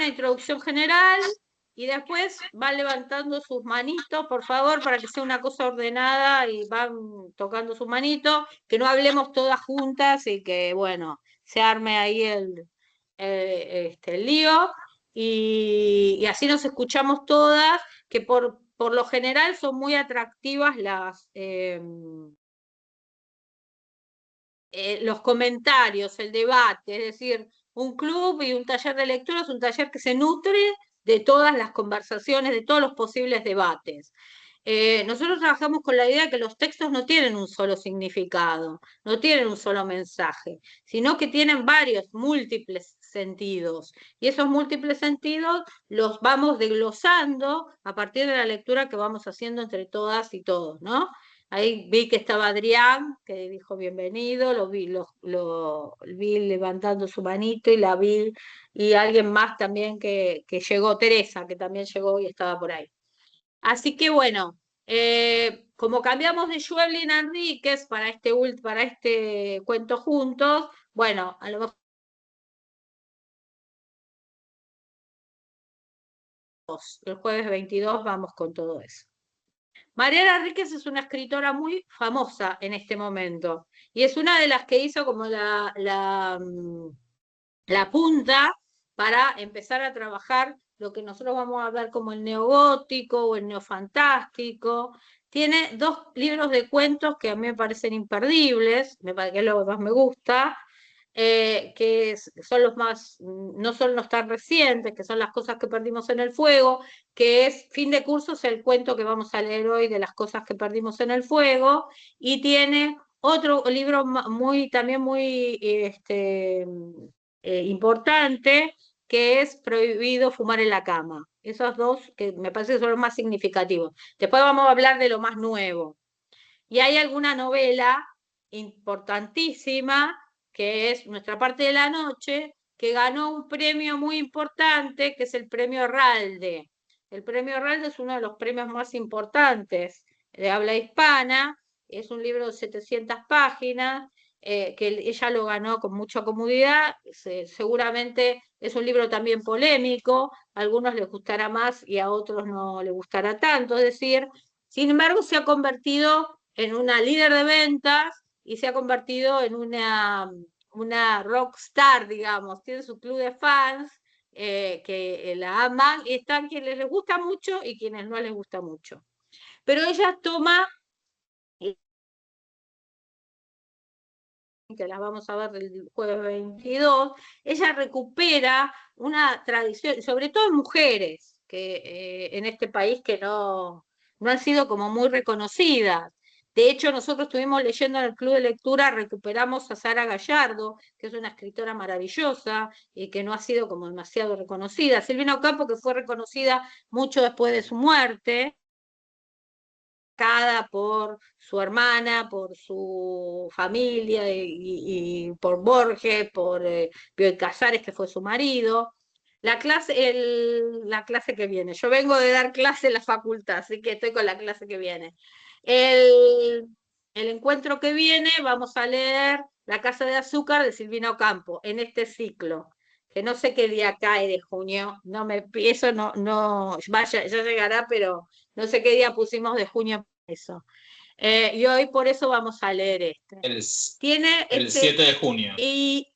una introducción general y después van levantando sus manitos, por favor, para que sea una cosa ordenada y van tocando sus manitos, que no hablemos todas juntas y que, bueno, se arme ahí el lío y así nos escuchamos todas, que por lo general son muy atractivas los comentarios, el debate, es decir, un club y un taller de lectura es un taller que se nutre de todas las conversaciones, de todos los posibles debates. Nosotros trabajamos con la idea de que los textos no tienen un solo significado, no tienen un solo mensaje, sino que tienen varios, múltiples sentidos. Y esos múltiples sentidos los vamos desglosando a partir de la lectura que vamos haciendo entre todas y todos, ¿no? Ahí vi que estaba Adrián, que dijo bienvenido, lo vi levantando su manito y la vi, y alguien más también que llegó, Teresa, que también llegó y estaba por ahí. Así que bueno, como cambiamos de Schweblin a Enríquez para este cuento juntos, bueno, a lo mejor el jueves 22 vamos con todo eso. Mariana Enríquez es una escritora muy famosa en este momento y es una de las que hizo como la punta para empezar a trabajar lo que nosotros vamos a ver como el neogótico o el neofantástico. Tiene 2 libros de cuentos que a mí me parecen imperdibles, que es lo que más me gusta, son los más, no son los tan recientes, que son Las cosas que perdimos en el fuego, que es fin de curso, es el cuento que vamos a leer hoy de las cosas que perdimos en el fuego, y tiene otro libro también muy importante, que es Prohibido fumar en la cama. Esos dos que me parece que son los más significativos. Después vamos a hablar de lo más nuevo. Y hay alguna novela importantísima, que es Nuestra parte de la noche, que ganó un premio muy importante, que es el premio Ralde. El premio Ralde es uno de los premios más importantes de habla hispana, es un libro de 700 páginas, que ella lo ganó con mucha comodidad, seguramente es un libro también polémico, a algunos les gustará más y a otros no les gustará tanto, es decir, sin embargo se ha convertido en una líder de ventas y se ha convertido en una rockstar, digamos, tiene su club de fans, que la aman, y están quienes les gusta mucho y quienes no les gusta mucho. Pero ella toma, que las vamos a ver el jueves 22, ella recupera una tradición, sobre todo en mujeres, que en este país que no han sido como muy reconocidas. De hecho, nosotros estuvimos leyendo en el Club de Lectura, recuperamos a Sara Gallardo, que es una escritora maravillosa y que no ha sido como demasiado reconocida. Silvina Ocampo, que fue reconocida mucho después de su muerte, por su hermana, por su familia y por Borges, por Bioy Casares, que fue su marido. La clase que viene. Yo vengo de dar clase en la facultad, así que estoy con la clase que viene. El, el encuentro que viene vamos a leer La Casa de Azúcar de Silvina Ocampo en este ciclo, que no sé qué día cae de junio, eso no, vaya, ya llegará, pero no sé qué día pusimos de junio eso. Y hoy por eso vamos a leer este. Tiene el 7 de junio. Y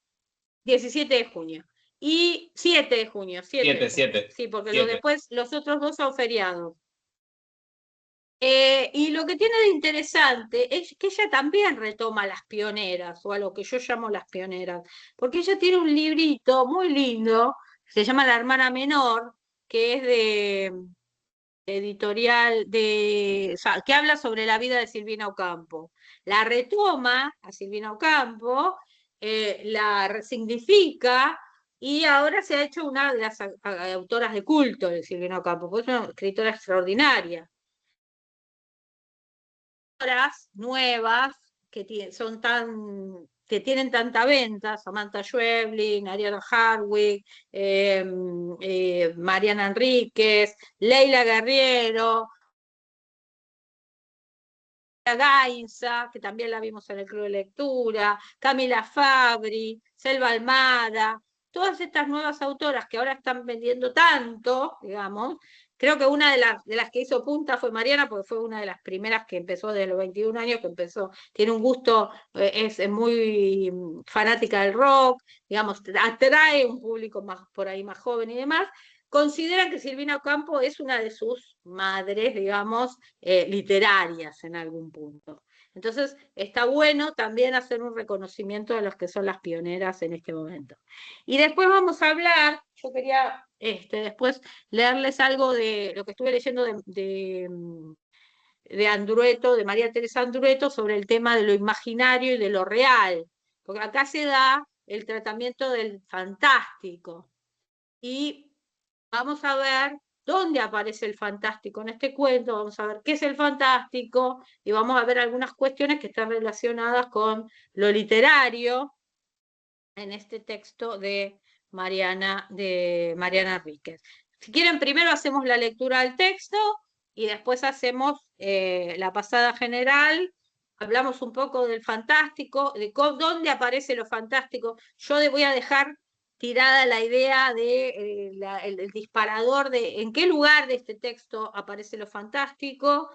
17 de junio. Y 7 de junio. 7. Sí, porque 7. después los otros dos son feriados. Y lo que tiene de interesante es que ella también retoma las pioneras, o a lo que yo llamo las pioneras, porque ella tiene un librito muy lindo, se llama La hermana menor, que es de editorial o sea, que habla sobre la vida de Silvina Ocampo. La retoma a Silvina Ocampo, la resignifica y ahora se ha hecho una de las autoras de culto de Silvina Ocampo, porque es una escritora extraordinaria. Nuevas que tienen tanta venta, Samantha Schweblin, Ariana Harwick, Mariana Enríquez, Leila Guerriero, Gainza, que también la vimos en el Club de Lectura, Camila Fabri, Selva Almada, todas estas nuevas autoras que ahora están vendiendo tanto, digamos, creo que una de las que hizo punta fue Mariana, porque fue una de las primeras que empezó desde los 21 años, que empezó, tiene un gusto, es muy fanática del rock, digamos, atrae un público más por ahí más joven y demás. Consideran que Silvina Ocampo es una de sus madres, digamos, literarias en algún punto. Entonces, está bueno también hacer un reconocimiento de los que son las pioneras en este momento. Y después vamos a hablar, yo quería después leerles algo de lo que estuve leyendo de Andrueto, de María Teresa Andrueto, sobre el tema de lo imaginario y de lo real, porque acá se da el tratamiento del fantástico. Y vamos a ver dónde aparece el fantástico en este cuento, vamos a ver qué es el fantástico y vamos a ver algunas cuestiones que están relacionadas con lo literario en este texto de Mariana Ríquez. Si quieren, primero hacemos la lectura del texto y después hacemos la pasada general, hablamos un poco del fantástico, de dónde aparece lo fantástico. Yo voy a dejar tirada la idea de el disparador de en qué lugar de este texto aparece lo fantástico,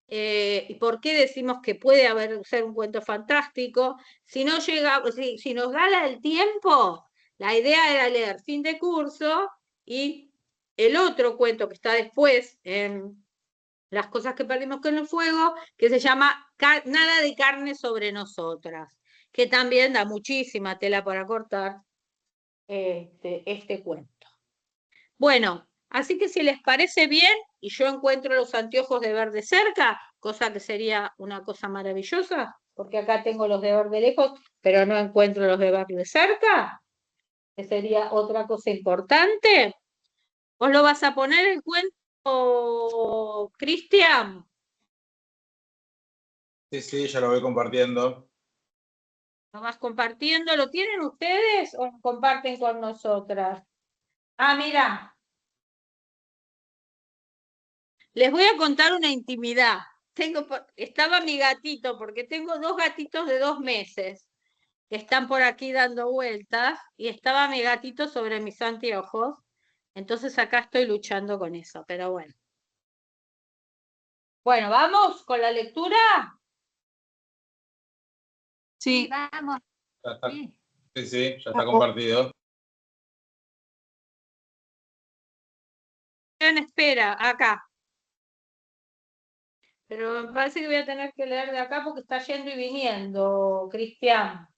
y por qué decimos que puede ser un cuento fantástico. Si no llega, si nos da el tiempo, la idea era leer fin de curso y el otro cuento que está después en Las cosas que perdimos con el fuego, que se llama Nada de carne sobre nosotras, que también da muchísima tela para cortar este cuento. Bueno, así que si les parece bien, y yo encuentro los anteojos de ver de cerca, cosa que sería una cosa maravillosa, porque acá tengo los de ver de lejos, pero no encuentro los de ver de cerca, que sería otra cosa importante. ¿Vos lo vas a poner el cuento, Cristian? Sí, ya lo voy compartiendo. ¿Lo vas compartiendo? ¿Lo tienen ustedes o lo comparten con nosotras? Ah, mira. Les voy a contar una intimidad. Estaba mi gatito, porque tengo 2 gatitos de 2 meses que están por aquí dando vueltas, y estaba mi gatito sobre mis anteojos. Entonces acá estoy luchando con eso, pero bueno. Bueno, ¿vamos con la lectura? Sí. Vamos. Ya está. Sí. Sí, ya está compartido. En espera, acá. Pero me parece que voy a tener que leer de acá porque está yendo y viniendo, Cristian.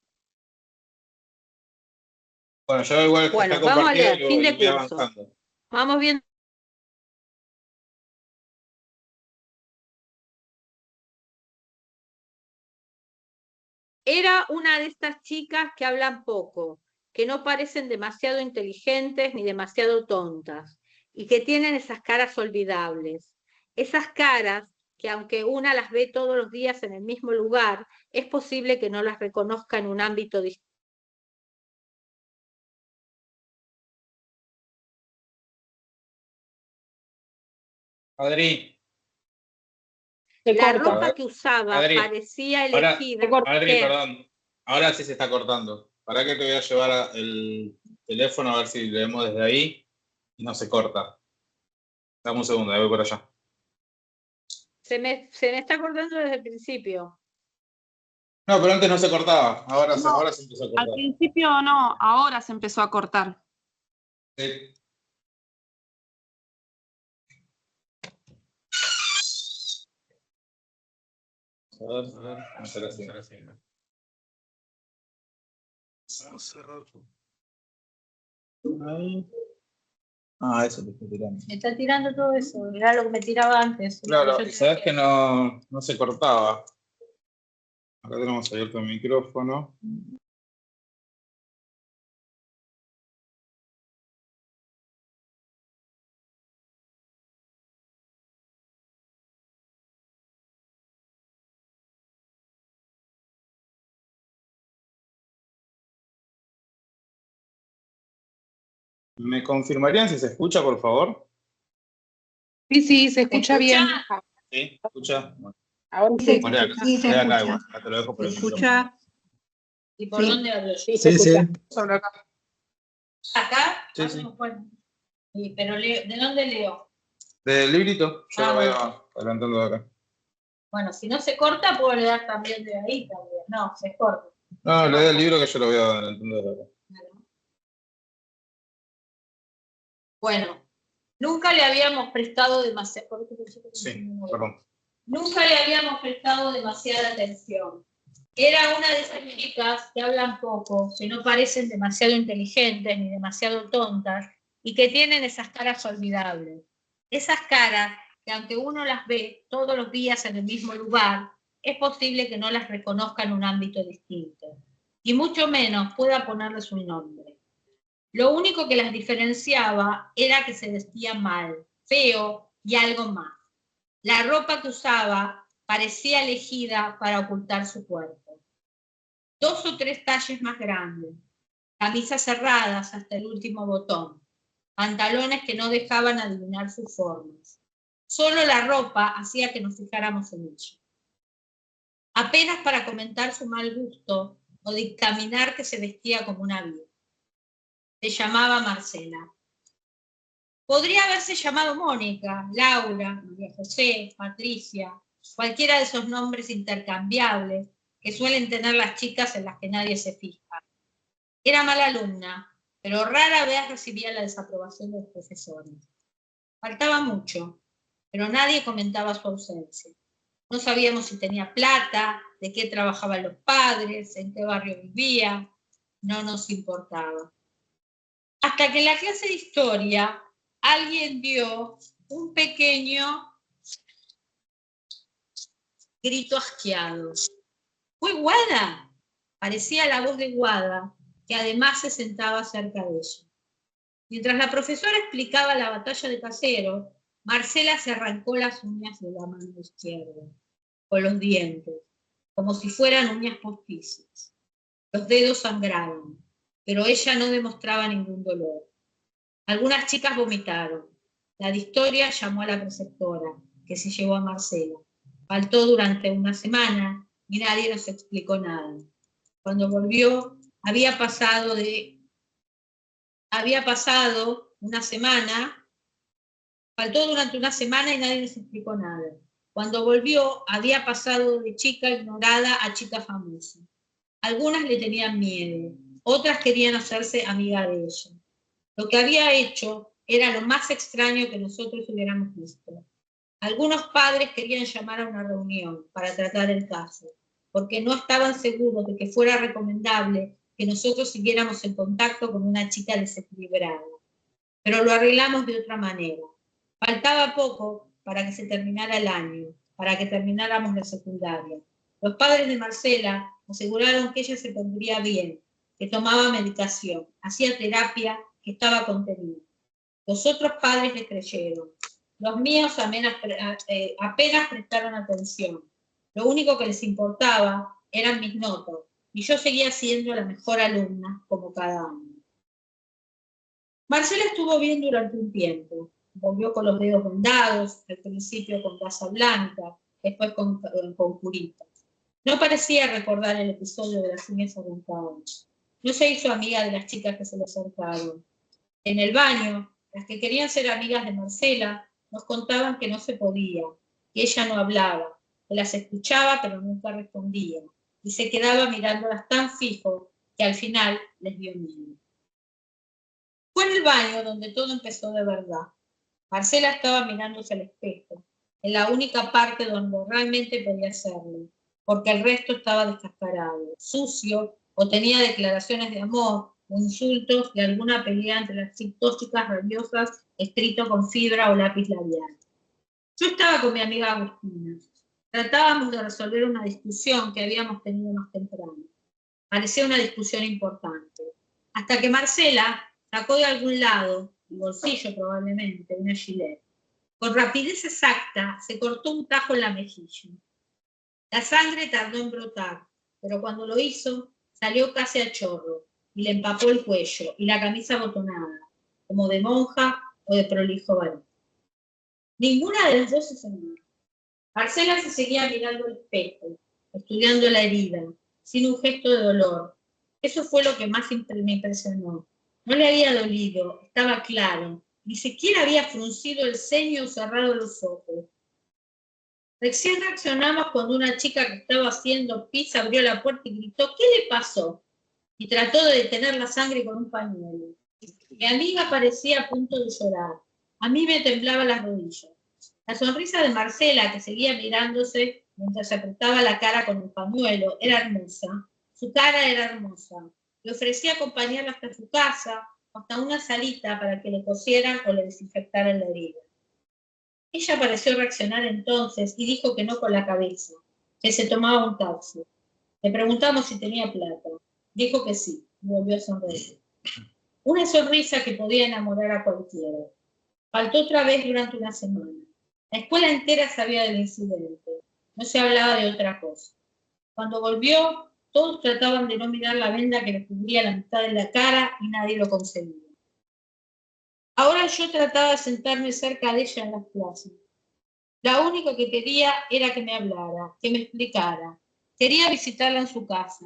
Bueno, yo igual que Bueno, está vamos a compartido leer, fin y de voy curso. avanzando. Vamos viendo. Era una de estas chicas que hablan poco, que no parecen demasiado inteligentes ni demasiado tontas, y que tienen esas caras olvidables. Esas caras que aunque una las ve todos los días en el mismo lugar, es posible que no las reconozca en un ámbito distinto. Adri, La ropa que usaba Adri, parecía ahora, elegida. Adri, perdón. Ahora sí se está cortando. ¿Para qué te voy a llevar el teléfono a ver si leemos desde ahí y no se corta? Dame un segundo, voy por allá. Se me está acordando desde el principio. No, pero antes no se cortaba. Ahora, No, ahora se empezó a cortar. al principio no, ahora se empezó a cortar. Sí. A ver, no será así. Vamos a cerrar. Ahí. Ah, eso te estoy tirando. Me está tirando todo eso, era lo que me tiraba antes. Claro, y sabes que no se cortaba. Acá tenemos abierto el micrófono. ¿Me confirmarían si se escucha, por favor? Sí, se escucha bien. Sí, ¿escucha? Bueno, Ahora sí. acá, Sí, se acá escucha. igual, acá te lo dejo por ¿Se el micrófono. escucha? ¿Y por Sí. dónde hablo? Sí, se escucha. Habla acá. ¿Acá? Sí, sí. Bueno. Sí, pero ¿de dónde leo? Del librito, yo lo voy Bueno. adelantando de acá. Bueno, si no se corta, puedo leer también de ahí también. No, se corta. No, le del libro que yo lo voy adelantando de acá. Bueno, nunca le habíamos prestado demasiado. Sí, perdón. Nunca le habíamos prestado demasiada atención. Era una de esas chicas que hablan poco, que no parecen demasiado inteligentes ni demasiado tontas y que tienen esas caras olvidables. Esas caras que aunque uno las ve todos los días en el mismo lugar, es posible que no las reconozca en un ámbito distinto y mucho menos pueda ponerles un nombre. Lo único que las diferenciaba era que se vestían mal, feo y algo más. La ropa que usaba parecía elegida para ocultar su cuerpo. 2 o 3 talles más grandes, camisas cerradas hasta el último botón, pantalones que no dejaban adivinar sus formas. Solo la ropa hacía que nos fijáramos en ella. Apenas para comentar su mal gusto o dictaminar que se vestía como una vieja. Se llamaba Marcela. Podría haberse llamado Mónica, Laura, María José, Patricia, cualquiera de esos nombres intercambiables que suelen tener las chicas en las que nadie se fija. Era mala alumna, pero rara vez recibía la desaprobación de los profesores. Faltaba mucho, pero nadie comentaba su ausencia. No sabíamos si tenía plata, de qué trabajaban los padres, en qué barrio vivía. No nos importaba. Hasta que en la clase de historia alguien dio un pequeño grito asqueado. ¡Fue Guada! Parecía la voz de Guada, que además se sentaba cerca de ella. Mientras la profesora explicaba la batalla de Caseros, Marcela se arrancó las uñas de la mano izquierda, con los dientes, como si fueran uñas postizas. Los dedos sangraban, pero ella no demostraba ningún dolor. Algunas chicas vomitaron. La de historia llamó a la preceptora, que se llevó a Marcela. Faltó durante una semana y nadie nos explicó nada. Cuando volvió, había pasado una semana, faltó durante una semana y nadie nos explicó nada. Cuando volvió, había pasado de chica ignorada a chica famosa. Algunas le tenían miedo, otras querían hacerse amiga de ella. Lo que había hecho era lo más extraño que nosotros hubiéramos visto. Algunos padres querían llamar a una reunión para tratar el caso, porque no estaban seguros de que fuera recomendable que nosotros siguiéramos en contacto con una chica desequilibrada. Pero lo arreglamos de otra manera. Faltaba poco para que se terminara el año, para que termináramos la secundaria. Los padres de Marcela aseguraron que ella se pondría bien, que tomaba medicación, hacía terapia, que estaba contenida. Los otros padres le creyeron. Los míos apenas prestaron atención. Lo único que les importaba eran mis notas, y yo seguía siendo la mejor alumna, como cada año. Marcela estuvo bien durante un tiempo. Volvió con los dedos vendados, al principio con gasa blanca, después con curitas. No parecía recordar el episodio de las uñas arrancadas. No se hizo amiga de las chicas que se le acercaron. En el baño, las que querían ser amigas de Marcela nos contaban que no se podía, que ella no hablaba, que las escuchaba pero nunca respondía, y se quedaba mirándolas tan fijo que al final les dio miedo. Fue en el baño donde todo empezó de verdad. Marcela estaba mirándose al espejo, en la única parte donde realmente podía hacerlo, porque el resto estaba descascarado, sucio, o tenía declaraciones de amor o insultos de alguna pelea entre las dos chicas rabiosas, escrito con fibra o lápiz labial. Yo estaba con mi amiga Agustina. Tratábamos de resolver una discusión que habíamos tenido más temprano. Parecía una discusión importante. Hasta que Marcela sacó de algún lado, el bolsillo probablemente, una gilet. Con rapidez exacta se cortó un tajo en la mejilla. La sangre tardó en brotar, pero cuando lo hizo, salió casi a chorro y le empapó el cuello y la camisa abotonada, como de monja o de prolijo varón. Ninguna de las dos se sanó. Marcela se seguía mirando al espejo, estudiando la herida, sin un gesto de dolor. Eso fue lo que más me impresionó. No le había dolido, estaba claro. Ni siquiera había fruncido el ceño o cerrado los ojos. Recién reaccionamos cuando una chica que estaba haciendo pis abrió la puerta y gritó, ¿qué le pasó? Y trató de detener la sangre con un pañuelo. Mi amiga parecía a punto de llorar. A mí me temblaban las rodillas. La sonrisa de Marcela, que seguía mirándose mientras se apretaba la cara con el pañuelo, era hermosa. Su cara era hermosa. Le ofrecí acompañarla hasta su casa, hasta una salita para que le cosieran o le desinfectaran la herida. Ella pareció reaccionar entonces y dijo que no con la cabeza, que se tomaba un taxi. Le preguntamos si tenía plata. Dijo que sí, y volvió a sonreír. Una sonrisa que podía enamorar a cualquiera. Faltó otra vez durante una semana. La escuela entera sabía del incidente. No se hablaba de otra cosa. Cuando volvió, todos trataban de no mirar la venda que le cubría la mitad de la cara y nadie lo conseguía. Ahora yo trataba de sentarme cerca de ella en las clases. La única que quería era que me hablara, que me explicara. Quería visitarla en su casa.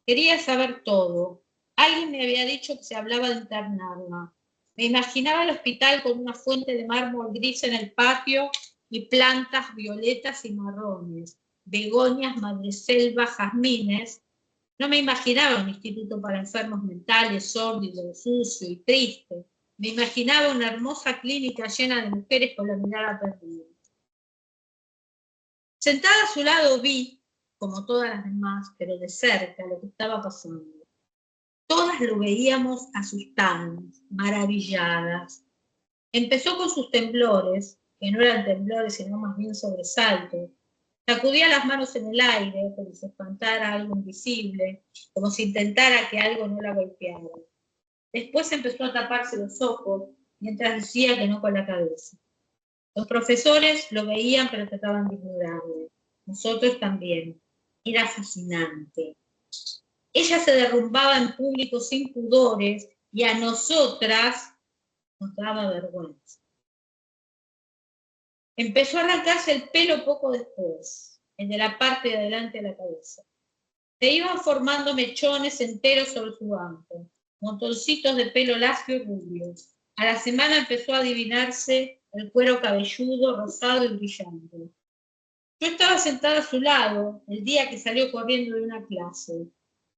Quería saber todo. Alguien me había dicho que se hablaba de internarla. Me imaginaba el hospital con una fuente de mármol gris en el patio y plantas violetas y marrones, begonias, madreselva, jazmines. No me imaginaba un instituto para enfermos mentales, sórdido, sucio y triste. Me imaginaba una hermosa clínica llena de mujeres con la mirada perdida. Sentada a su lado vi, como todas las demás, pero de cerca, lo que estaba pasando. Todas lo veíamos asustadas, maravilladas. Empezó con sus temblores, que no eran temblores, sino más bien sobresaltos. Sacudía las manos en el aire, como si espantara algo invisible, como si intentara que algo no la golpeara. Después empezó a taparse los ojos, mientras decía que no con la cabeza. Los profesores lo veían, pero trataban de ignorarlo. Nosotros también. Era fascinante. Ella se derrumbaba en público sin pudores y a nosotras nos daba vergüenza. Empezó a arrancarse el pelo poco después, el de la parte de adelante de la cabeza. Se iban formando mechones enteros sobre su banco, montoncitos de pelo lacio y rubio. A la semana empezó a adivinarse el cuero cabelludo, rosado y brillante. Yo estaba sentada a su lado el día que salió corriendo de una clase.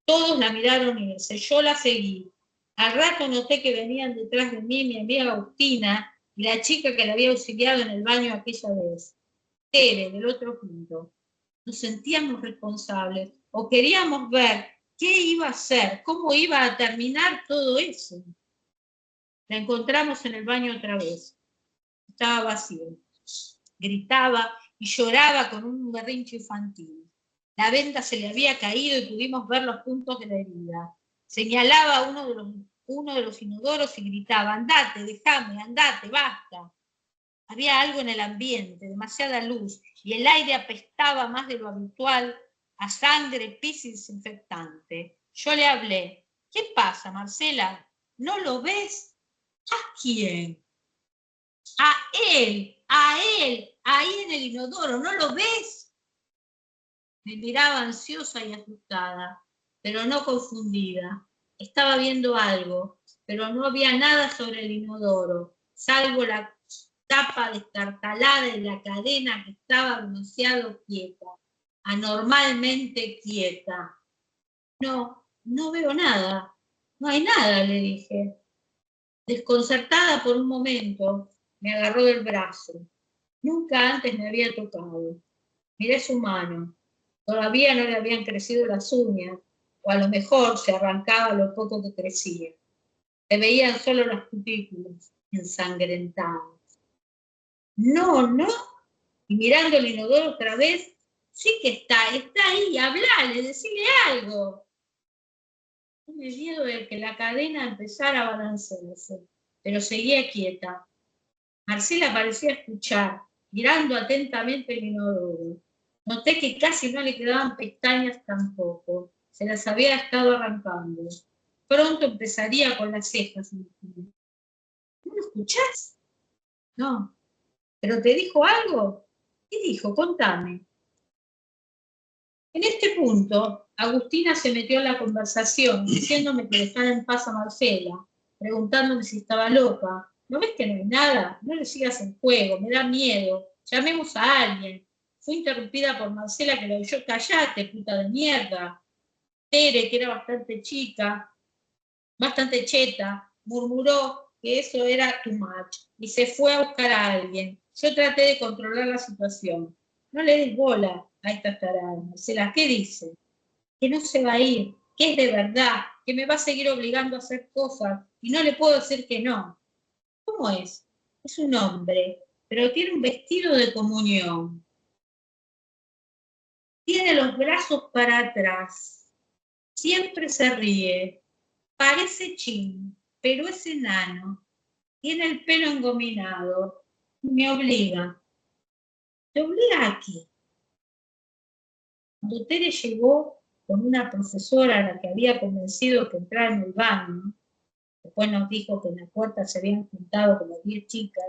Todos la miraron irse, yo la seguí. Al rato noté que venían detrás de mí mi amiga Agustina y la chica que la había auxiliado en el baño aquella vez. Tere, del otro punto. Nos sentíamos responsables o queríamos ver qué iba a hacer, cómo iba a terminar todo eso. La encontramos en el baño otra vez. Estaba vacío. Gritaba y lloraba con un berrinche infantil. La venda se le había caído y pudimos ver los puntos de la herida. Señalaba uno de los inodoros y gritaba, andate, déjame, andate, basta. Había algo en el ambiente, demasiada luz, y el aire apestaba más de lo habitual a sangre, pis y desinfectante. Yo le hablé. ¿Qué pasa, Marcela? ¿No lo ves? ¿A quién? A él, ahí en el inodoro, ¿no lo ves? Me miraba ansiosa y asustada, pero no confundida. Estaba viendo algo, pero no había nada sobre el inodoro, salvo la tapa destartalada y la cadena que estaba demasiado quieta, anormalmente quieta. No veo nada, no hay nada, le dije. Desconcertada por un momento, me agarró del brazo. Nunca antes me había tocado. Miré su mano. Todavía no le habían crecido las uñas, o a lo mejor se arrancaba lo poco que crecía. Se veían solo las cutículas ensangrentadas. No. Y mirando el inodoro otra vez, sí que está ahí, hablale, decile algo. Tuve miedo de que la cadena empezara a balancearse, pero seguía quieta. Marcela parecía escuchar, mirando atentamente el inodoro. Noté que casi no le quedaban pestañas tampoco. Se las había estado arrancando. Pronto empezaría con las cejas. ¿No lo escuchás? No. ¿Pero te dijo algo? ¿Qué dijo? Contame. En este punto, Agustina se metió en la conversación, diciéndome que dejara en paz a Marcela, preguntándome si estaba loca. ¿No ves que no hay nada? No le sigas el juego, me da miedo. Llamemos a alguien. Fui interrumpida por Marcela, que lo oyó. Callate, puta de mierda. Tere, que era bastante chica, bastante cheta, murmuró que eso era too much y se fue a buscar a alguien. Yo traté de controlar la situación. No le des bola a esta tarada, Marcela. ¿Qué dice? Que no se va a ir, que es de verdad, que me va a seguir obligando a hacer cosas y no le puedo decir que no. ¿Cómo es? Es un hombre, pero tiene un vestido de comunión. Tiene los brazos para atrás. Siempre se ríe. Parece chin, pero es enano. Tiene el pelo engominado. Me obliga. ¿Te obliga a qué? Cuando Tere llegó con una profesora a la que había convencido que entrara en el baño, después nos dijo que en la puerta se habían juntado como 10 chicas,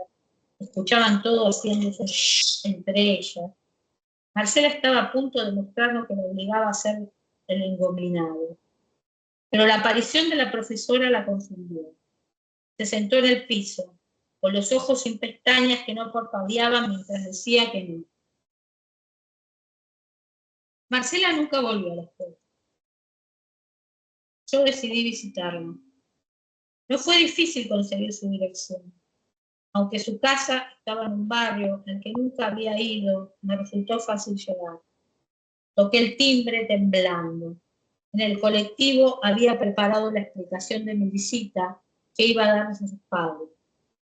escuchaban todo haciéndose shh entre ellas. Marcela estaba a punto de mostrarnos que lo obligaba a hacer el engominado. Pero la aparición de la profesora la confundió. Se sentó en el piso, con los ojos sin pestañas que no parpadeaban mientras decía que no. Marcela nunca volvió a la escuela. Yo decidí visitarla. No fue difícil conseguir su dirección. Aunque su casa estaba en un barrio al que nunca había ido, me resultó fácil llegar. Toqué el timbre temblando. En el colectivo había preparado la explicación de mi visita que iba a darles a sus padres,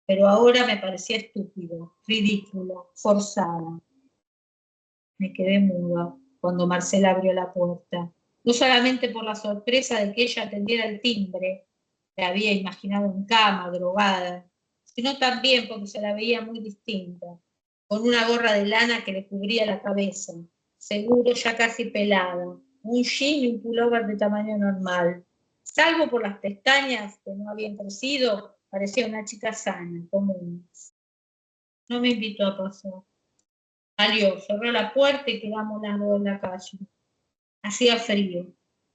pero ahora me parecía estúpida, ridícula, forzada. Me quedé muda cuando Marcela abrió la puerta, no solamente por la sorpresa de que ella atendiera el timbre, la había imaginado en cama, drogada, sino también porque se la veía muy distinta, con una gorra de lana que le cubría la cabeza, seguro ya casi pelada, un jean y un pullover de tamaño normal. Salvo por las pestañas que no habían crecido, parecía una chica sana, común. No me invitó a pasar. Salió, cerró la puerta y quedamos las dos en la calle. Hacía frío.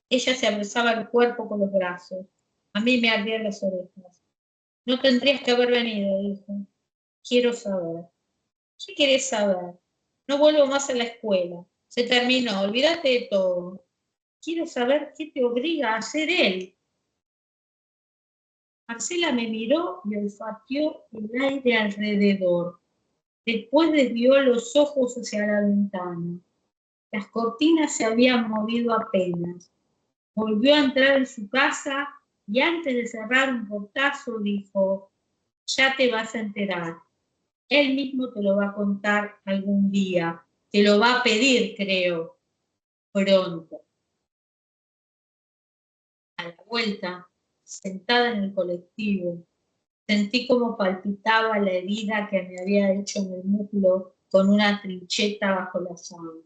Ella se abrazaba el cuerpo con los brazos. A mí me ardían las orejas. No tendrías que haber venido, dijo. Quiero saber. ¿Qué querés saber? No vuelvo más a la escuela. Se terminó, olvídate de todo. Quiero saber qué te obliga a hacer él. Marcela me miró y olfateó el aire alrededor. Después desvió los ojos hacia la ventana. Las cortinas se habían movido apenas. Volvió a entrar en su casa y antes de cerrar un portazo dijo, ya te vas a enterar. Él mismo te lo va a contar algún día. Te lo va a pedir, creo, pronto. A la vuelta, sentada en el colectivo, sentí como palpitaba la herida que me había hecho en el muslo con una trincheta bajo la sangre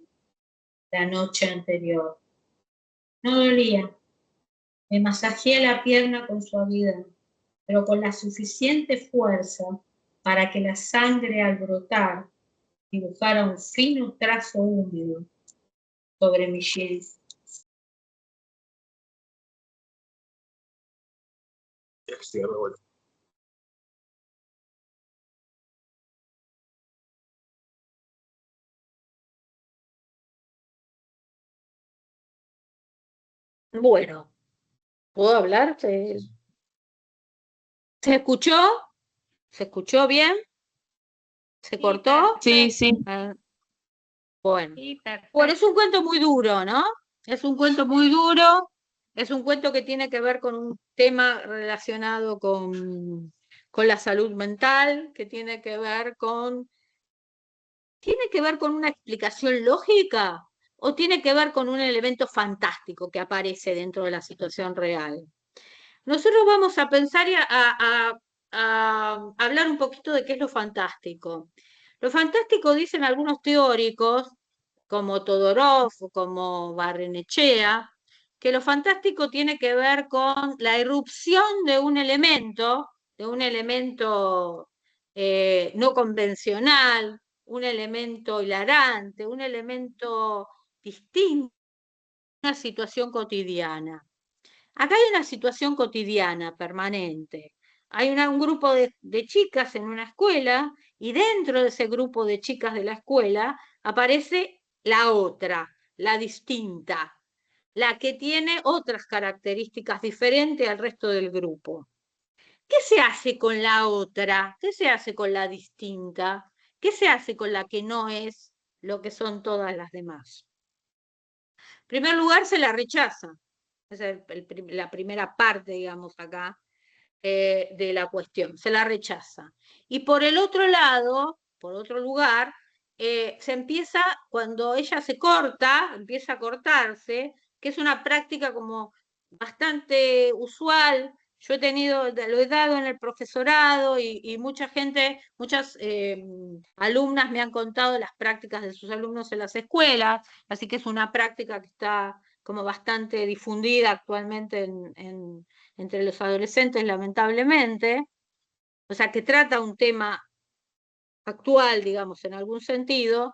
la noche anterior. No dolía. Me masajeé la pierna con suavidad, pero con la suficiente fuerza para que la sangre al brotar dibujara un fino trazo húmedo sobre mi jeans. Bueno, ¿puedo hablar? ¿Se escuchó? ¿Se escuchó bien? ¿Se cortó? Sí, sí. Bueno. Sí, perfecto. Bueno, es un cuento muy duro, ¿no? Es un cuento muy duro, es un cuento que tiene que ver con un tema relacionado con la salud mental, que tiene que ver con una explicación lógica o tiene que ver con un elemento fantástico que aparece dentro de la situación real. Nosotros vamos a pensar y a hablar un poquito de qué es lo fantástico. Lo fantástico, dicen algunos teóricos, como Todorov o como Barrenechea, que lo fantástico tiene que ver con la irrupción de un elemento no convencional, un elemento hilarante, un elemento distinto a una situación cotidiana. Acá hay una situación cotidiana, permanente. Hay un grupo de chicas en una escuela y dentro de ese grupo de chicas de la escuela aparece la otra, la distinta, la que tiene otras características diferentes al resto del grupo. ¿Qué se hace con la otra? ¿Qué se hace con la distinta? ¿Qué se hace con la que no es lo que son todas las demás? En primer lugar, se la rechaza. Esa es la primera parte, digamos, acá de la cuestión. Se la rechaza. Y por el otro lado, por otro lugar, se empieza, cuando ella se corta, empieza a cortarse, que es una práctica como bastante usual. Yo lo he dado en el profesorado y mucha gente, muchas alumnas me han contado las prácticas de sus alumnos en las escuelas, así que es una práctica que está como bastante difundida actualmente entre los adolescentes, lamentablemente, o sea, que trata un tema actual, digamos, en algún sentido.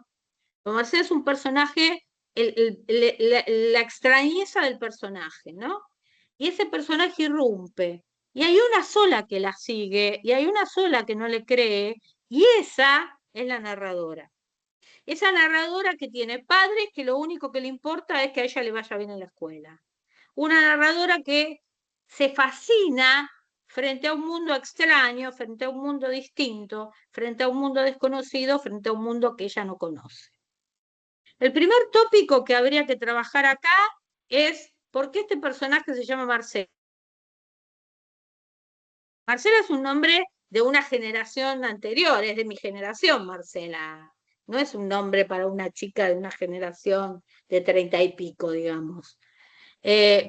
Marcela es un personaje, la extrañeza del personaje, ¿no? Y ese personaje irrumpe, y hay una sola que la sigue, y hay una sola que no le cree, y esa es la narradora. Esa narradora que tiene padres que lo único que le importa es que a ella le vaya bien en la escuela. Una narradora que se fascina frente a un mundo extraño, frente a un mundo distinto, frente a un mundo desconocido, frente a un mundo que ella no conoce. El primer tópico que habría que trabajar acá es por qué este personaje se llama Marcela. Marcela es un nombre de una generación anterior, es de mi generación, Marcela. No es un nombre para una chica de una generación de 30 y pico, digamos.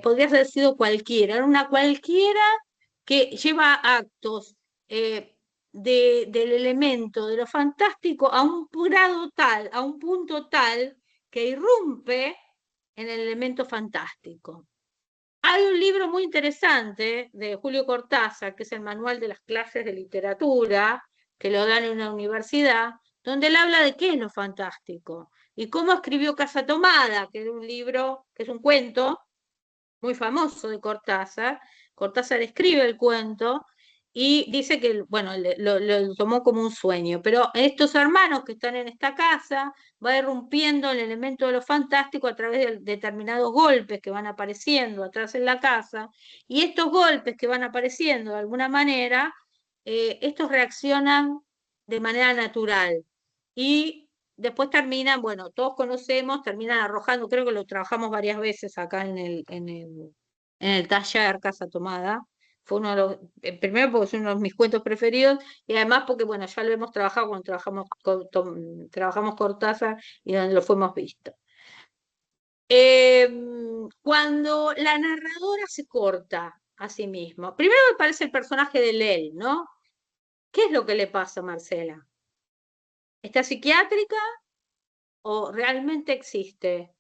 Podría haber sido cualquiera, era una cualquiera que lleva actos del elemento, de lo fantástico, a un grado tal, a un punto tal, que irrumpe en el elemento fantástico. Hay un libro muy interesante de Julio Cortázar, que es el Manual de las Clases de Literatura, que lo dan en una universidad, donde él habla de qué es lo fantástico y cómo escribió Casa Tomada, que es un libro, que es un cuento muy famoso de Cortázar. Cortázar escribe el cuento y dice que, bueno, lo tomó como un sueño, pero estos hermanos que están en esta casa va irrumpiendo el elemento de lo fantástico a través de determinados golpes que van apareciendo atrás en la casa, y estos golpes que van apareciendo de alguna manera, estos reaccionan de manera natural y después terminan, bueno, todos conocemos, terminan arrojando, creo que lo trabajamos varias veces acá en el taller Casa Tomada. Fue uno de los, primero porque es uno de mis cuentos preferidos y además porque, bueno, ya lo hemos trabajado cuando trabajamos Cortázar y donde lo fuimos visto. Cuando la narradora se corta a sí misma, primero me parece el personaje de Lel, ¿no? ¿Qué es lo que le pasa a Marcela? ¿Está psiquiátrica o realmente existe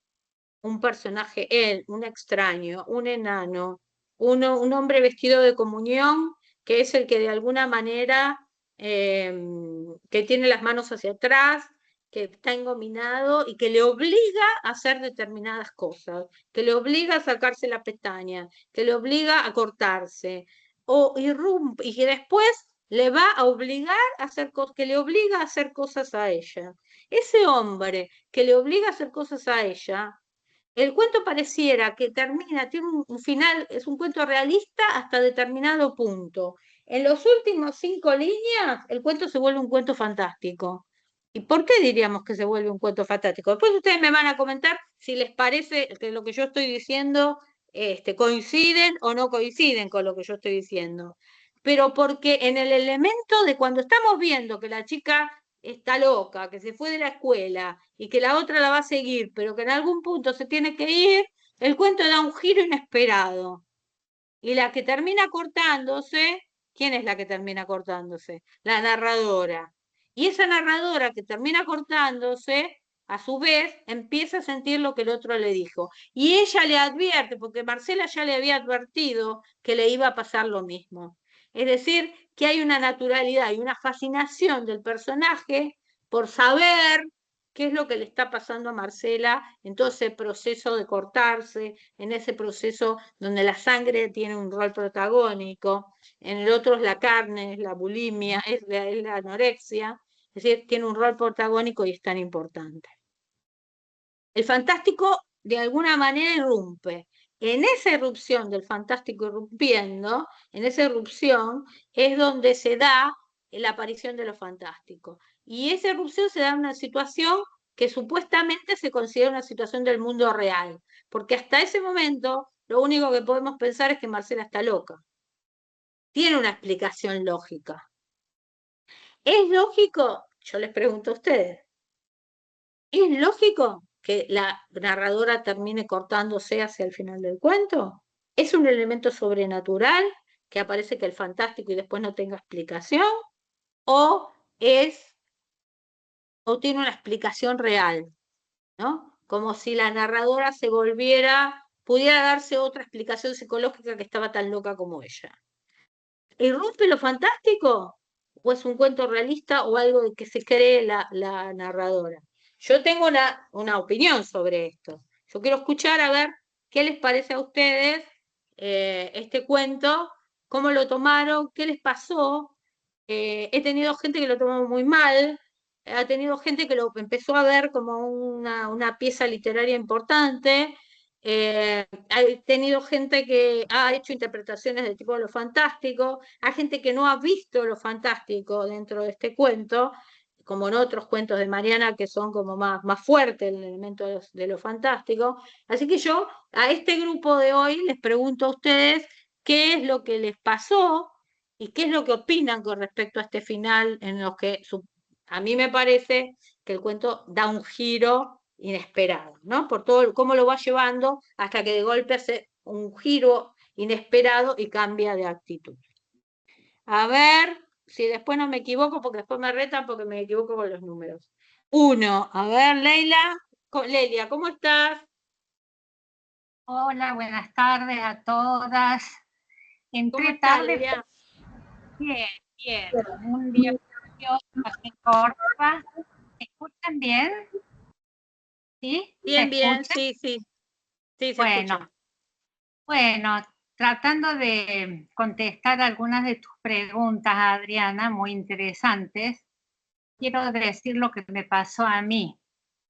un personaje, él, un extraño, un enano, un hombre vestido de comunión, que es el que de alguna manera, que tiene las manos hacia atrás, que está engominado y que le obliga a hacer determinadas cosas, que le obliga a sacarse la pestaña, que le obliga a cortarse, o irrumpe, y que después le va a obligar a hacer cosas, que le obliga a hacer cosas a ella. Ese hombre que le obliga a hacer cosas a ella, el cuento pareciera que termina, tiene un final, es un cuento realista hasta determinado punto. En los últimos 5 líneas, el cuento se vuelve un cuento fantástico. ¿Y por qué diríamos que se vuelve un cuento fantástico? Después ustedes me van a comentar si les parece que lo que yo estoy diciendo coinciden o no coinciden con lo que yo estoy diciendo. Pero porque en el elemento de cuando estamos viendo que la chica está loca, que se fue de la escuela y que la otra la va a seguir, pero que en algún punto se tiene que ir, el cuento da un giro inesperado. Y la que termina cortándose, ¿quién es la que termina cortándose? La narradora. Y esa narradora que termina cortándose, a su vez, empieza a sentir lo que el otro le dijo. Y ella le advierte, porque Marcela ya le había advertido que le iba a pasar lo mismo. Es decir, que hay una naturalidad y una fascinación del personaje por saber qué es lo que le está pasando a Marcela en todo ese proceso de cortarse, en ese proceso donde la sangre tiene un rol protagónico, en el otro es la carne, es la bulimia, es la anorexia, es decir, tiene un rol protagónico y es tan importante. El fantástico de alguna manera irrumpe. En esa irrupción del fantástico irrumpiendo, en esa irrupción es donde se da la aparición de lo fantástico. Y esa irrupción se da en una situación que supuestamente se considera una situación del mundo real, porque hasta ese momento lo único que podemos pensar es que Marcela está loca. Tiene una explicación lógica. ¿Es lógico? Yo les pregunto a ustedes. ¿Es lógico que la narradora termine cortándose hacia el final del cuento? ¿Es un elemento sobrenatural que aparece que el fantástico y después no tenga explicación? ¿O tiene una explicación real? ¿No? Como si la narradora pudiera darse otra explicación psicológica que estaba tan loca como ella. ¿Irrumpe lo fantástico? ¿O es un cuento realista o algo de que se cree la narradora? Yo tengo una opinión sobre esto. Yo quiero escuchar a ver qué les parece a ustedes este cuento, cómo lo tomaron, qué les pasó. He tenido gente que lo tomó muy mal, ha tenido gente que lo empezó a ver como una pieza literaria importante. He tenido gente que ha hecho interpretaciones de tipo de lo fantástico, hay gente que no ha visto lo fantástico dentro de este cuento, como en otros cuentos de Mariana que son como más fuerte el elemento de lo fantástico. Así que yo a este grupo de hoy les pregunto a ustedes qué es lo que les pasó y qué es lo que opinan con respecto a este final en los que a mí me parece que el cuento da un giro inesperado, ¿no? Por todo cómo lo va llevando hasta que de golpe hace un giro inesperado y cambia de actitud. A ver si después no me equivoco, porque después me retan porque me equivoco con los números. 1, a ver, Lelia, ¿cómo estás? Hola, buenas tardes a todas. ¿Cómo Entré estás, tarde. Lelia? Bien, bien. Un día precioso en Córdoba. ¿Me escuchan bien? ¿Sí? ¿Se Bien, bien, escucha? sí, sí. Sí, se Bueno, escucha. bueno, tratando de contestar algunas de tus preguntas, Adriana, muy interesantes, quiero decir lo que me pasó a mí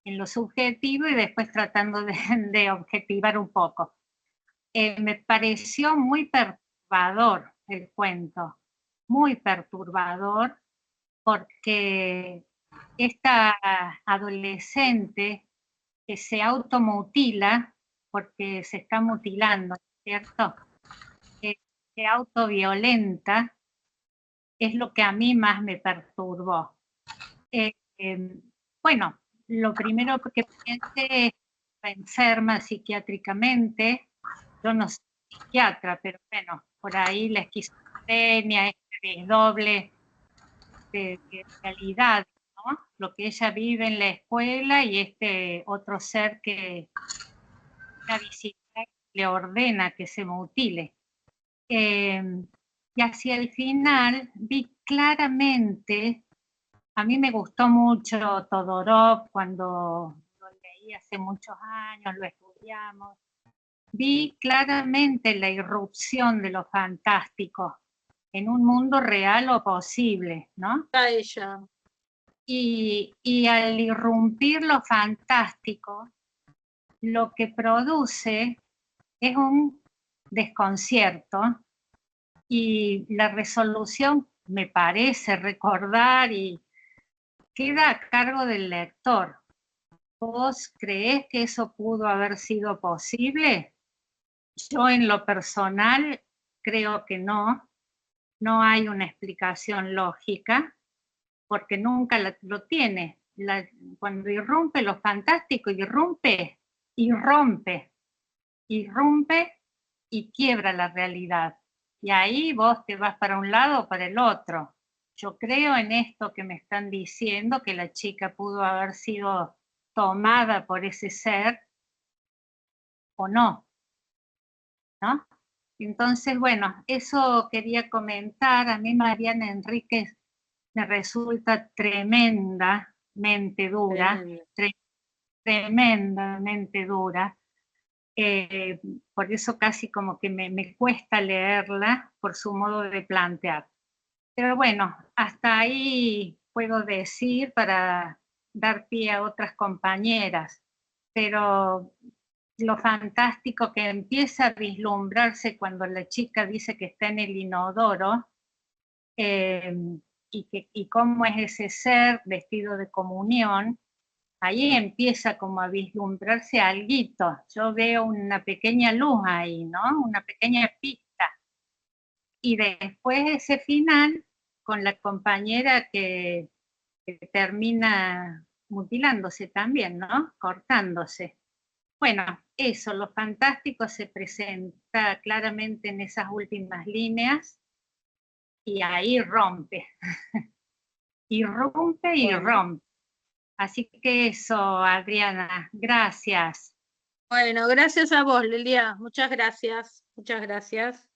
en lo subjetivo y después tratando de objetivar un poco. Me pareció muy perturbador el cuento, muy perturbador, porque esta adolescente que se automutila, porque se está mutilando, ¿cierto? Se autoviolenta, es lo que a mí más me perturbó. Bueno, lo primero que pensé es que enferma psiquiátricamente. Yo no soy psiquiatra, pero bueno, por ahí la esquizofrenia, este desdoble de realidad, ¿no? Lo que ella vive en la escuela y este otro ser que la visita le ordena que se mutile. Y hacia el final vi claramente, a mí me gustó mucho Todorov cuando lo leí hace muchos años, lo estudiamos. Vi claramente la irrupción de lo fantástico en un mundo real o posible, ¿no? Está ella. Y al irrumpir lo fantástico, lo que produce es un desconcierto y la resolución, me parece recordar, y queda a cargo del lector. ¿Vos creés que eso pudo haber sido posible? Yo en lo personal creo que no hay una explicación lógica, porque nunca lo tiene. Cuando irrumpe lo fantástico, irrumpe y quiebra la realidad. Y ahí vos te vas para un lado o para el otro. Yo creo en esto que me están diciendo, que la chica pudo haber sido tomada por ese ser o no, ¿no? Entonces, bueno, eso quería comentar. A mí Mariana Enríquez me resulta tremenda dura, Tremendo. tremendamente dura. Por eso casi como que me cuesta leerla por su modo de plantear. Pero bueno, hasta ahí puedo decir para dar pie a otras compañeras. Pero lo fantástico que empieza a vislumbrarse cuando la chica dice que está en el inodoro, y cómo es ese ser vestido de comunión, ahí empieza como a vislumbrarse alguito. Yo veo una pequeña luz ahí, ¿no? Una pequeña pista. Y después ese final con la compañera que termina mutilándose también, ¿no? Cortándose. Bueno, eso, lo fantástico se presenta claramente en esas últimas líneas y ahí rompe. Irrumpe y Bueno. rompe. Así que eso, Adriana, gracias. Bueno, gracias a vos, Lilia. Muchas gracias. Muchas gracias.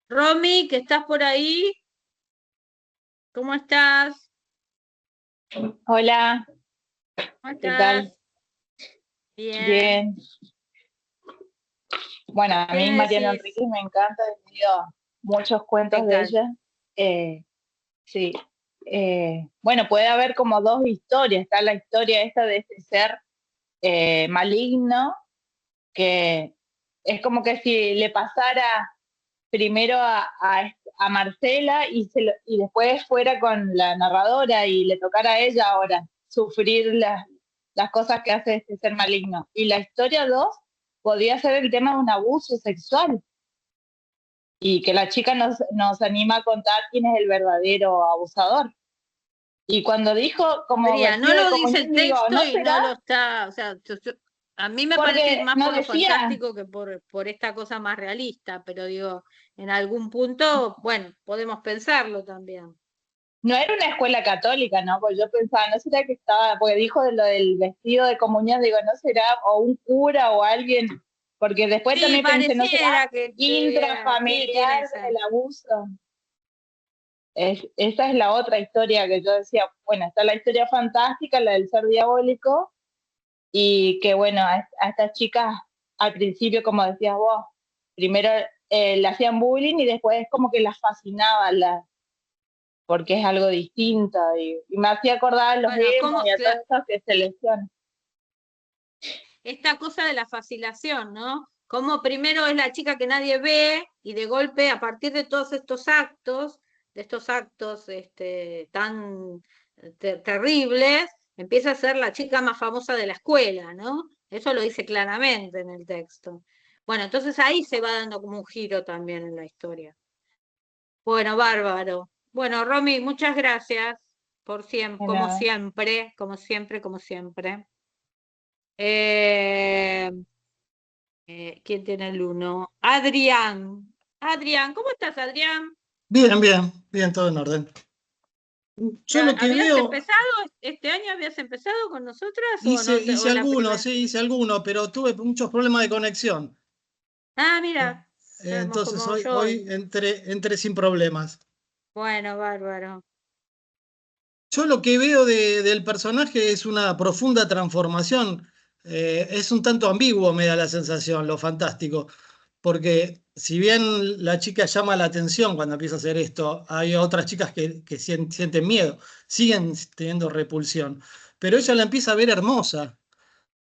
Romy, que estás por ahí. ¿Cómo estás? Hola, ¿Cómo ¿qué estás? tal? Bien. Bien. Bueno, a ¿Qué mí me Mariana decís? Enríquez me encanta, he leído muchos cuentos Me de encanta. ella. Sí. Bueno, puede haber como dos historias. Está la historia esta de este ser maligno, que es como que si le pasara primero a Marcela y después fuera con la narradora y le tocara a ella ahora sufrir las cosas que hace este ser maligno. Y la historia 2 podría ser el tema de un abuso sexual y que la chica nos anima a contar quién es el verdadero abusador. Y cuando dijo como Adrián, no vestido de lo dice comunión, el digo, texto ¿no y será? no lo está, o sea, a mí me parece Porque más nos por lo decía, fantástico que por esta cosa más realista, pero digo, en algún punto, bueno, podemos pensarlo también. no era una escuela católica, ¿no? Porque yo pensaba, ¿no será que estaba, porque dijo de lo del vestido de comunión, digo, ¿no será o un cura o alguien? Porque después Sí, también pensé, ¿no será pareciera que tiene intrafamiliar esa. el abuso? Esa es la otra historia que yo decía, bueno, está la historia fantástica, la del ser diabólico, y que bueno, a estas chicas al principio, como decías vos, primero le hacían bullying y después como que las fascinaba, porque es algo distinto, y me hacía acordar a los Bueno, emos y a todos esos que seleccionan. esta cosa de la fascinación, ¿no? Como primero es la chica que nadie ve y de golpe a partir de todos estos actos, de estos actos tan terribles, empieza a ser la chica más famosa de la escuela, ¿no? Eso lo dice claramente en el texto. Bueno, entonces ahí se va dando como un giro también en la historia. Bueno, bárbaro. Bueno, Romy, muchas gracias por siempre, como Bueno, siempre, como siempre, como siempre. Eh, ¿Quién tiene el uno? Adrián. Adrián, ¿cómo estás, Adrián? Bien, bien, bien, todo en orden. Yo lo que ¿Habías veo, empezado este año? ¿Habías empezado con nosotras o no? O hice la algunos, primera. sí, hice algunos, pero tuve muchos problemas de conexión. Ah, mira, estamos Entonces como yo hoy hoy. entré sin problemas. Bueno, bárbaro. Yo lo que veo del personaje es una profunda transformación. Es un tanto ambiguo, me da la sensación, lo fantástico. Porque si bien la chica llama la atención cuando empieza a hacer esto, hay otras chicas que sienten miedo, siguen teniendo repulsión. Pero ella la empieza a ver hermosa.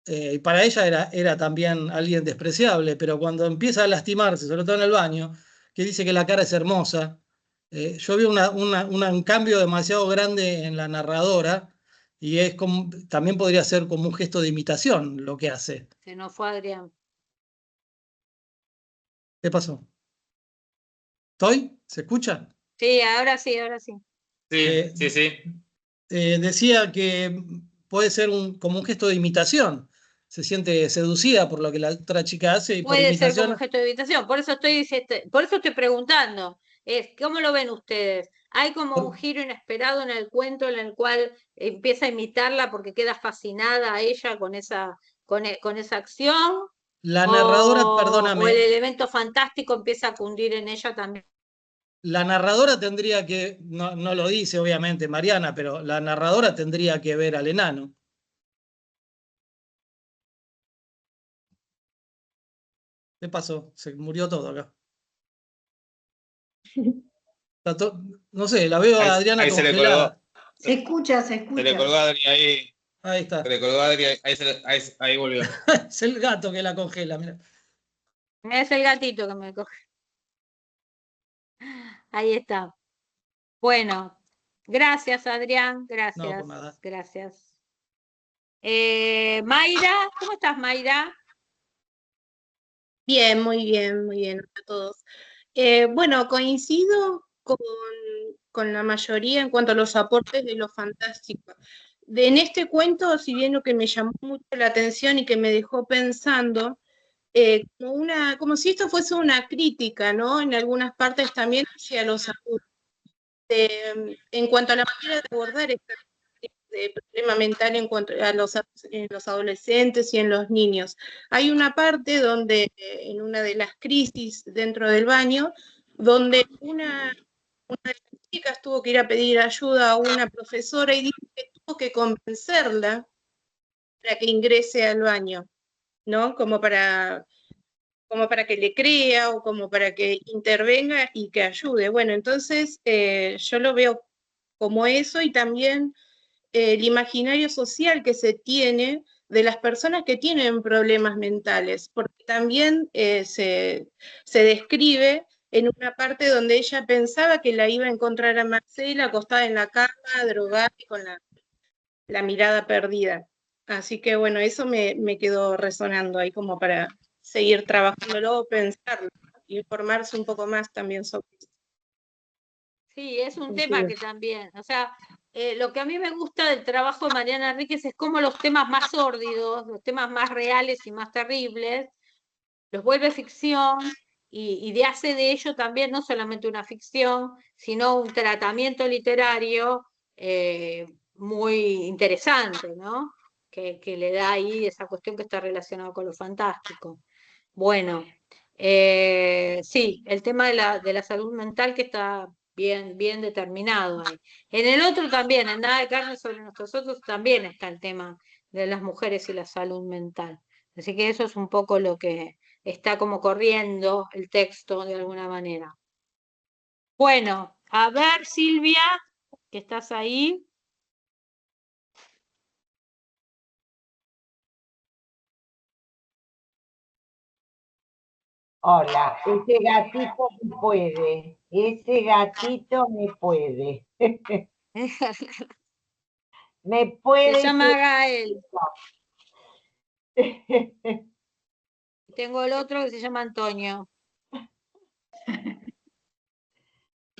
Y para ella era también alguien despreciable, pero cuando empieza a lastimarse, sobre todo en el baño, que dice que la cara es hermosa, yo veo un cambio demasiado grande en la narradora y es como, también podría ser como un gesto de imitación lo que hace. Se nos fue Adrián. ¿Qué pasó? ¿Estoy? ¿Se escucha? Sí, ahora sí, ahora sí. Sí, sí, sí. Decía que puede ser como un gesto de imitación. Se siente seducida por lo que la otra chica hace y por Puede ser como un imitación. gesto de invitación. Por eso estoy preguntando. ¿Cómo lo ven ustedes? ¿Hay como un giro inesperado en el cuento en el cual empieza a imitarla porque queda fascinada a ella con esa acción? La narradora, O el perdóname, elemento fantástico empieza a cundir en ella también? la narradora tendría que, no lo dice obviamente Mariana, pero la narradora tendría que ver al enano. ¿Qué pasó? Se murió todo acá. No sé, la veo a Adriana Ahí se le colgó. congelada. Se escucha, se Se le colgó escucha. a Adri ahí. Ahí está. Se le colgó a Adri ahí volvió. Es el gato que la congela, mira. Es el gatito que me coge. Ahí está. Bueno, gracias, Adrián. Gracias. No, por nada. Gracias. Mayra, ¿cómo estás, Mayra? Bien, muy bien, muy bien a todos. Bueno, coincido con la mayoría en cuanto a los aportes de lo fantástico. En este cuento, si bien lo que me llamó mucho la atención y que me dejó pensando, como si esto fuese una crítica, ¿no? En algunas partes también hacia los adultos. En cuanto a la manera de abordar este problema mental en cuanto a en los adolescentes y en los niños. Hay una parte donde, en una de las crisis dentro del baño, donde una de las chicas tuvo que ir a pedir ayuda a una profesora y dijo que tuvo que convencerla para que ingrese al baño, ¿no? Como para que le crea o como para que intervenga y que ayude. Bueno, entonces yo lo veo como eso y también el imaginario social que se tiene de las personas que tienen problemas mentales, porque también se describe en una parte donde ella pensaba que la iba a encontrar a Marcela acostada en la cama, drogada y con la mirada perdida. Así que bueno, eso me quedó resonando ahí como para seguir trabajándolo, pensarlo, informarse un poco más también sobre eso. Sí, es un tema que también, o sea, lo que a mí me gusta del trabajo de Mariana Enríquez es cómo los temas más sórdidos, los temas más reales y más terribles, los vuelve ficción y hace de ello también no solamente una ficción, sino un tratamiento literario muy interesante, ¿no? Que le da ahí esa cuestión que está relacionada con lo fantástico. Bueno, sí, el tema de la salud mental que está bien determinado ahí. En el otro también, en Nada de carne sobre nuestros otros, también está el tema de las mujeres y la salud mental. Así que eso es un poco lo que está como corriendo el texto de alguna manera. Bueno, a ver, Silvia, que estás ahí. Hola, ese gatito me puede, ese gatito me puede. Me Se puede. llama Gael. Tengo el otro que se llama Antonio.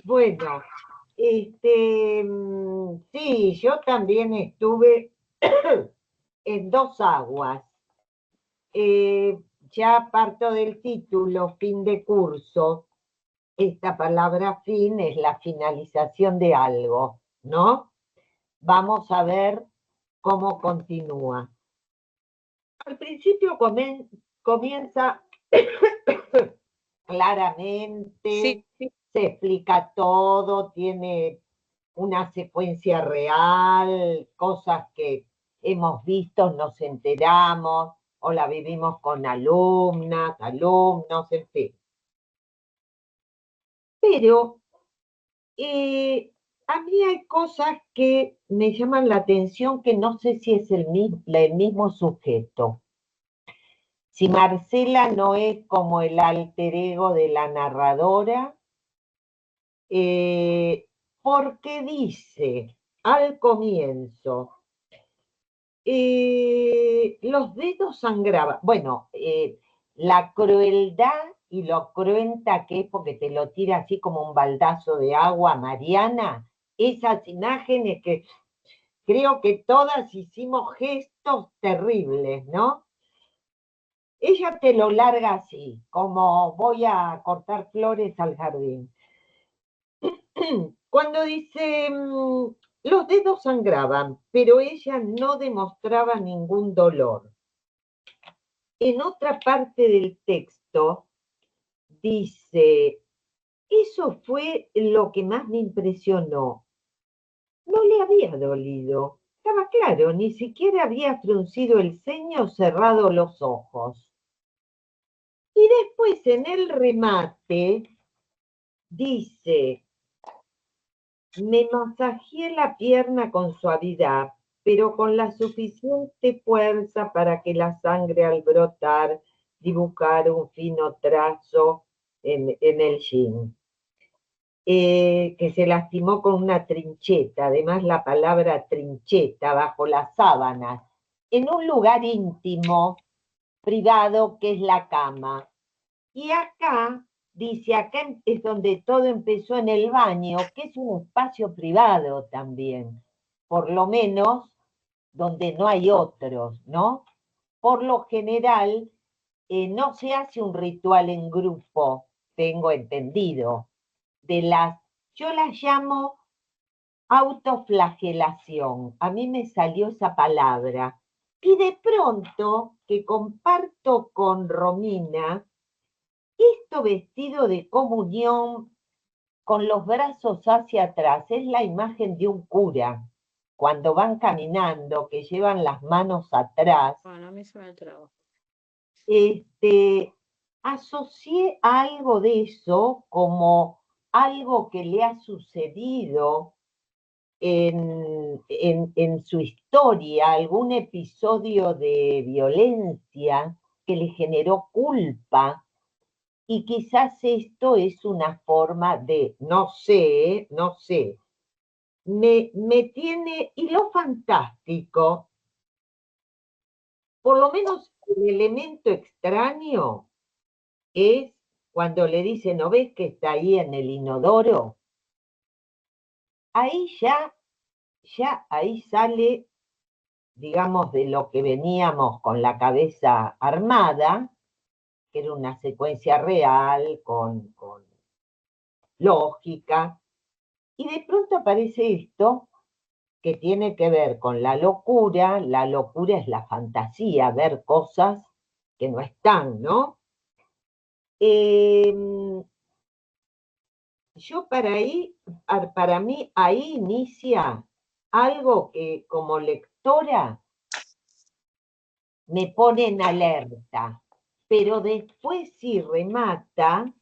Bueno, sí, yo también estuve en dos aguas. Ya parto del título, fin de curso. Esta palabra fin es la finalización de algo, ¿no? Vamos a ver cómo continúa. Al principio comienza claramente, Sí. se explica todo, tiene una secuencia real, cosas que hemos visto, nos enteramos, o la vivimos con alumnas, alumnos, en fin. Pero a mí hay cosas que me llaman la atención que no sé si es el mismo sujeto. Si Marcela no es como el alter ego de la narradora, porque dice al comienzo, los dedos sangraban. Bueno, la crueldad y lo cruenta que es porque te lo tira así como un baldazo de agua, Mariana, esas imágenes que creo que todas hicimos gestos terribles, ¿no? Ella te lo larga así, como voy a cortar flores al jardín. Cuando dice, los dedos sangraban, pero ella no demostraba ningún dolor. En otra parte del texto dice, Eso fue lo que más me impresionó. No le había dolido. Estaba claro, ni siquiera había fruncido el ceño o cerrado los ojos. Y después en el remate dice, me masajeé la pierna con suavidad, pero con la suficiente fuerza para que la sangre al brotar dibujara un fino trazo en el jean. Que se lastimó con una trincheta, además la palabra trincheta, bajo las sábanas, en un lugar íntimo, privado, que es la cama. Y acá, dice, acá es donde todo empezó en el baño, que es un espacio privado también, por lo menos donde no hay otros, ¿no? Por lo general, no se hace un ritual en grupo, tengo entendido. Yo las llamo autoflagelación, a mí me salió esa palabra, y de pronto, que comparto con Romina, esto vestido de comunión, con los brazos hacia atrás, es la imagen de un cura, cuando van caminando, que llevan las manos atrás. Bueno, a mí se me trabó. Asocié algo de eso como algo que le ha sucedido en su historia, algún episodio de violencia que le generó culpa, y quizás esto es una forma de, no sé, me tiene, y lo fantástico, por lo menos el elemento extraño es cuando le dice, ¿no ves que está ahí en el inodoro? Ahí ya ahí sale, digamos, de lo que veníamos con la cabeza armada, que era una secuencia real, con lógica, y de pronto aparece esto que tiene que ver con la locura es la fantasía, ver cosas que no están, ¿no? Yo para mí ahí inicia algo que como lectora me pone en alerta, pero después sí remata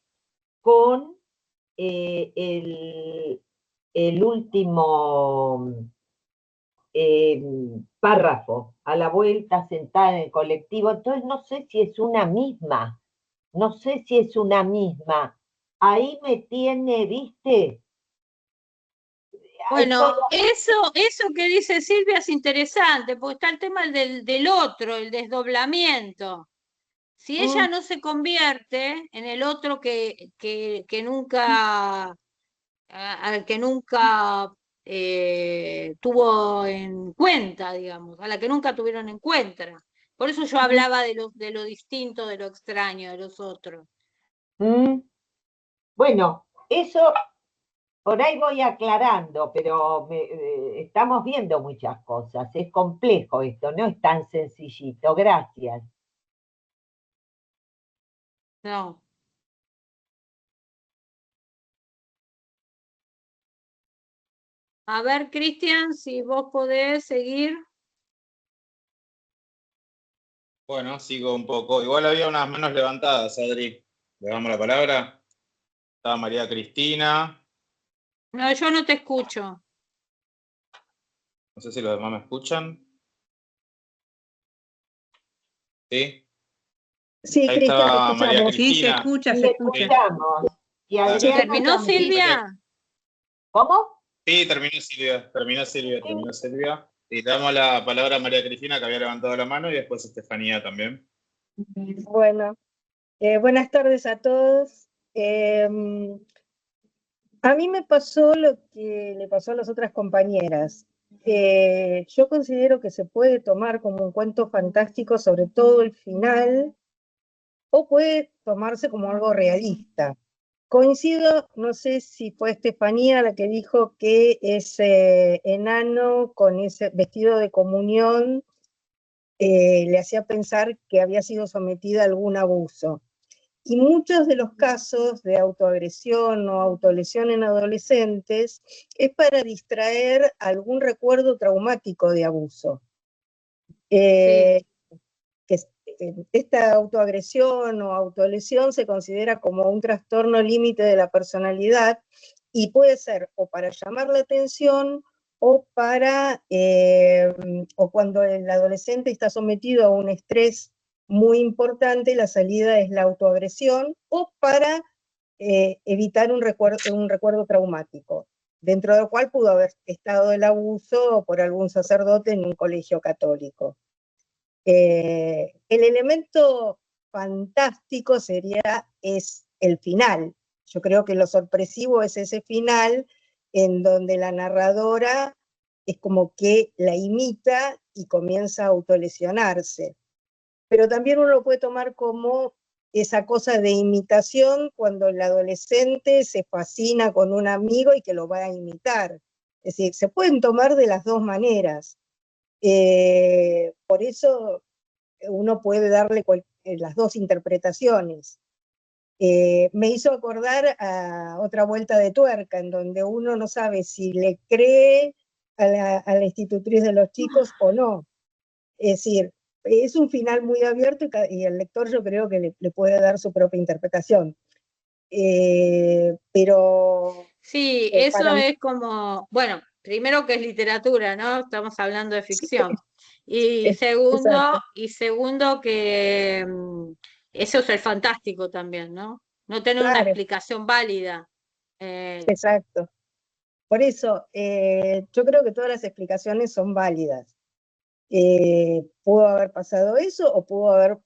con el último párrafo, a la vuelta sentada en el colectivo. Entonces no sé si es una misma, Ahí me tiene, ¿viste? Bueno, eso que dice Silvia es interesante, porque está el tema del otro, el desdoblamiento. Si ella no se convierte en el otro que nunca, al que nunca tuvo en cuenta, digamos, a la que nunca tuvieron en cuenta. Por eso yo hablaba de lo distinto, de lo extraño, de los otros. Bueno, eso por ahí voy aclarando, pero estamos viendo muchas cosas. Es complejo esto, no es tan sencillito. Gracias. No. A ver, Cristian, si vos podés seguir. Bueno, sigo un poco. Igual había unas manos levantadas, Adri. ¿Le damos la palabra? Estaba María Cristina. No, yo no te escucho. No sé si los demás me escuchan. ¿Sí? Sí, Ahí Cristian, estaba te María escuchamos. Cristina. Sí, se escucha, se Le escucha. escuchamos. Y Adriana ¿Terminó también. Silvia? ¿Cómo? Sí, terminó Silvia. Y le damos la palabra a María Cristina, que había levantado la mano, y después Estefanía también. Bueno, buenas tardes a todos. A mí me pasó lo que le pasó a las otras compañeras. Yo considero que se puede tomar como un cuento fantástico, sobre todo el final, o puede tomarse como algo realista. Coincido, no sé si fue Estefanía la que dijo que ese enano con ese vestido de comunión le hacía pensar que había sido sometida a algún abuso. Y muchos de los casos de autoagresión o autolesión en adolescentes es para distraer algún recuerdo traumático de abuso. Esta autoagresión o autolesión se considera como un trastorno límite de la personalidad y puede ser o para llamar la atención o o cuando el adolescente está sometido a un estrés muy importante, la salida es la autoagresión, o para evitar un recuerdo traumático, dentro del cual pudo haber estado el abuso por algún sacerdote en un colegio católico. El elemento fantástico es el final. Yo creo que lo sorpresivo es ese final en donde la narradora es como que la imita y comienza a autolesionarse. Pero también uno lo puede tomar como esa cosa de imitación cuando el adolescente se fascina con un amigo y que lo va a imitar. Es decir, se pueden tomar de las dos maneras. Por eso uno puede darle las dos interpretaciones. Me hizo acordar a otra vuelta de tuerca, en donde uno no sabe si le cree a la institutriz de los chicos o no. Es decir, es un final muy abierto y el lector yo creo que le puede dar su propia interpretación. Pero... Sí, eso es como, bueno, primero que es literatura, ¿no? Estamos hablando de ficción. Y segundo que eso es el fantástico también, ¿no? No tener una explicación válida. Exacto. Por eso, yo creo que todas las explicaciones son válidas. Pudo haber pasado eso o pudo haber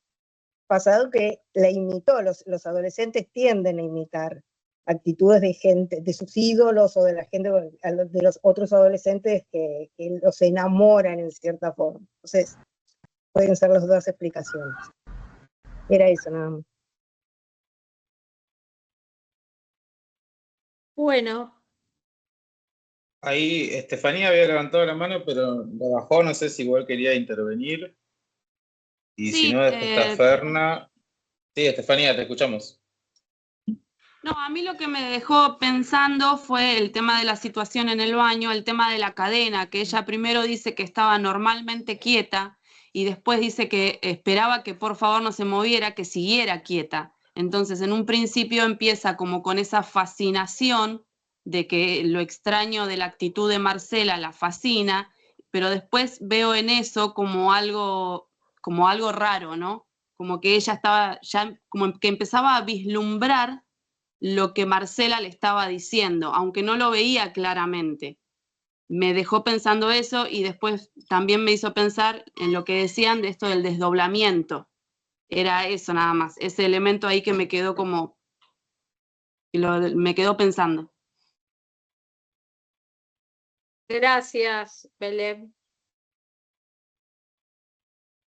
pasado que la imitó. Los adolescentes tienden a imitar actitudes de gente, de sus ídolos o de la gente, de los otros adolescentes que los enamoran en cierta forma. Entonces, pueden ser las dos explicaciones. Era eso nada más. Bueno. Ahí Estefanía había levantado la mano, pero la bajó, no sé si igual quería intervenir. Y Sí, si no, después está Ferna. Sí, Estefanía, te escuchamos. No, a mí lo que me dejó pensando fue el tema de la situación en el baño, el tema de la cadena, que ella primero dice que estaba normalmente quieta y después dice que esperaba que por favor no se moviera, que siguiera quieta. Entonces, en un principio empieza como con esa fascinación de que lo extraño de la actitud de Marcela la fascina, pero después veo en eso como algo raro, ¿no? Como que ella estaba ya, como que empezaba a vislumbrar lo que Marcela le estaba diciendo, aunque no lo veía claramente. Me dejó pensando eso y después también me hizo pensar en lo que decían de esto del desdoblamiento. Era eso nada más, ese elemento ahí que me quedó como, me quedó pensando. Gracias, Belén.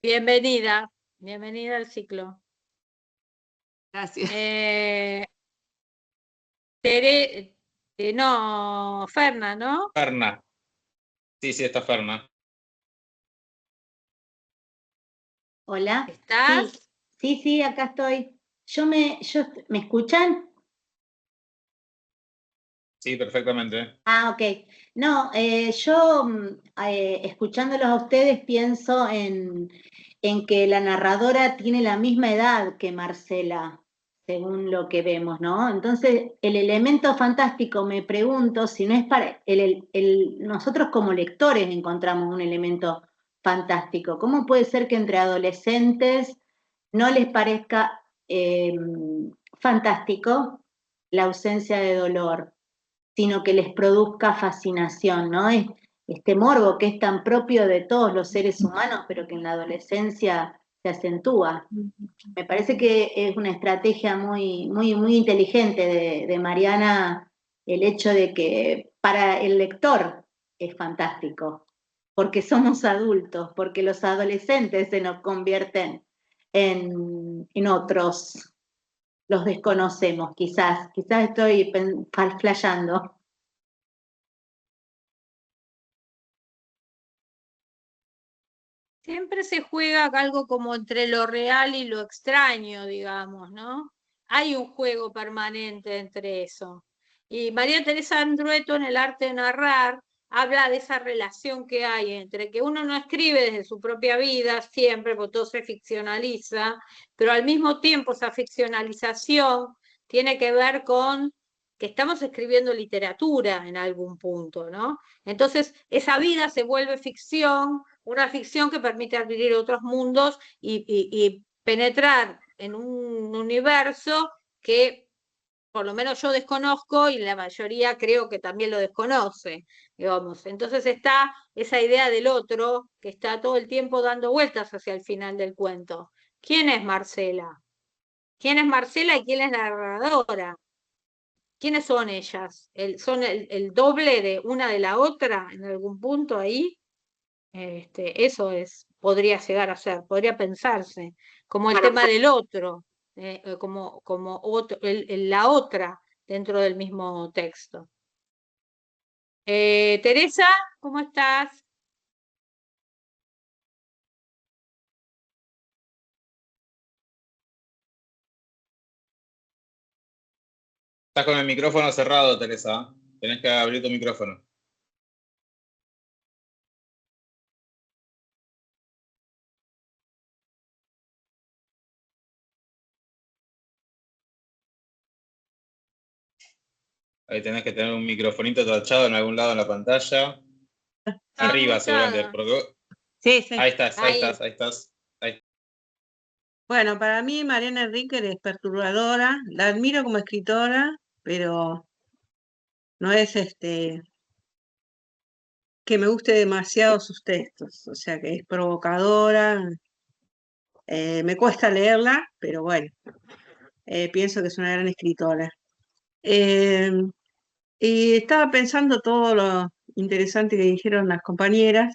Bienvenida al ciclo. Gracias. No, Ferna, ¿no? Ferna. Sí, está Ferna. Hola. ¿Estás? Sí, acá estoy. ¿Me escuchan? Sí, perfectamente. Ah, ok. No, yo escuchándolos a ustedes pienso en que la narradora tiene la misma edad que Marcela, según lo que vemos, ¿no? Entonces, el elemento fantástico, me pregunto si no es para nosotros como lectores encontramos un elemento fantástico. ¿Cómo puede ser que entre adolescentes no les parezca fantástico la ausencia de dolor, sino que les produzca fascinación, ¿no? Este morbo que es tan propio de todos los seres humanos, pero que en la adolescencia se acentúa. Me parece que es una estrategia muy, muy, muy inteligente de Mariana, el hecho de que para el lector es fantástico, porque somos adultos, porque los adolescentes se nos convierten en otros, los desconocemos, quizás estoy flasheando. Siempre se juega algo como entre lo real y lo extraño, digamos, ¿no? hay un juego permanente entre eso. Y María Teresa Andrueto en El arte de narrar habla de esa relación que hay entre que uno no escribe desde su propia vida siempre, porque todo se ficcionaliza, pero al mismo tiempo esa ficcionalización tiene que ver con que estamos escribiendo literatura en algún punto, ¿no? Entonces, esa vida se vuelve ficción, una ficción que permite abrir otros mundos y penetrar en un universo que por lo menos yo desconozco y la mayoría creo que también lo desconoce, digamos. Entonces está esa idea del otro que está todo el tiempo dando vueltas hacia el final del cuento. ¿Quién es Marcela? ¿Quién es Marcela y quién es la narradora? ¿Quiénes son ellas? ¿Son el doble de una de la otra en algún punto ahí? Eso podría llegar a ser, podría pensarse, como el tema del otro, como otro, la otra dentro del mismo texto. Teresa, ¿cómo estás? Estás con el micrófono cerrado, Teresa. Tenés que abrir tu micrófono. Ahí tenés que tener un microfonito tachado en algún lado en la pantalla. Arriba, seguramente. Sí, sí. Ahí estás, ahí Ahí. estás, ahí estás. Ahí. Bueno, para mí Mariana Enríquez es perturbadora, la admiro como escritora, pero no es que me guste demasiado sus textos, o sea que es provocadora, me cuesta leerla, pero bueno, pienso que es una gran escritora. Y estaba pensando todo lo interesante que dijeron las compañeras.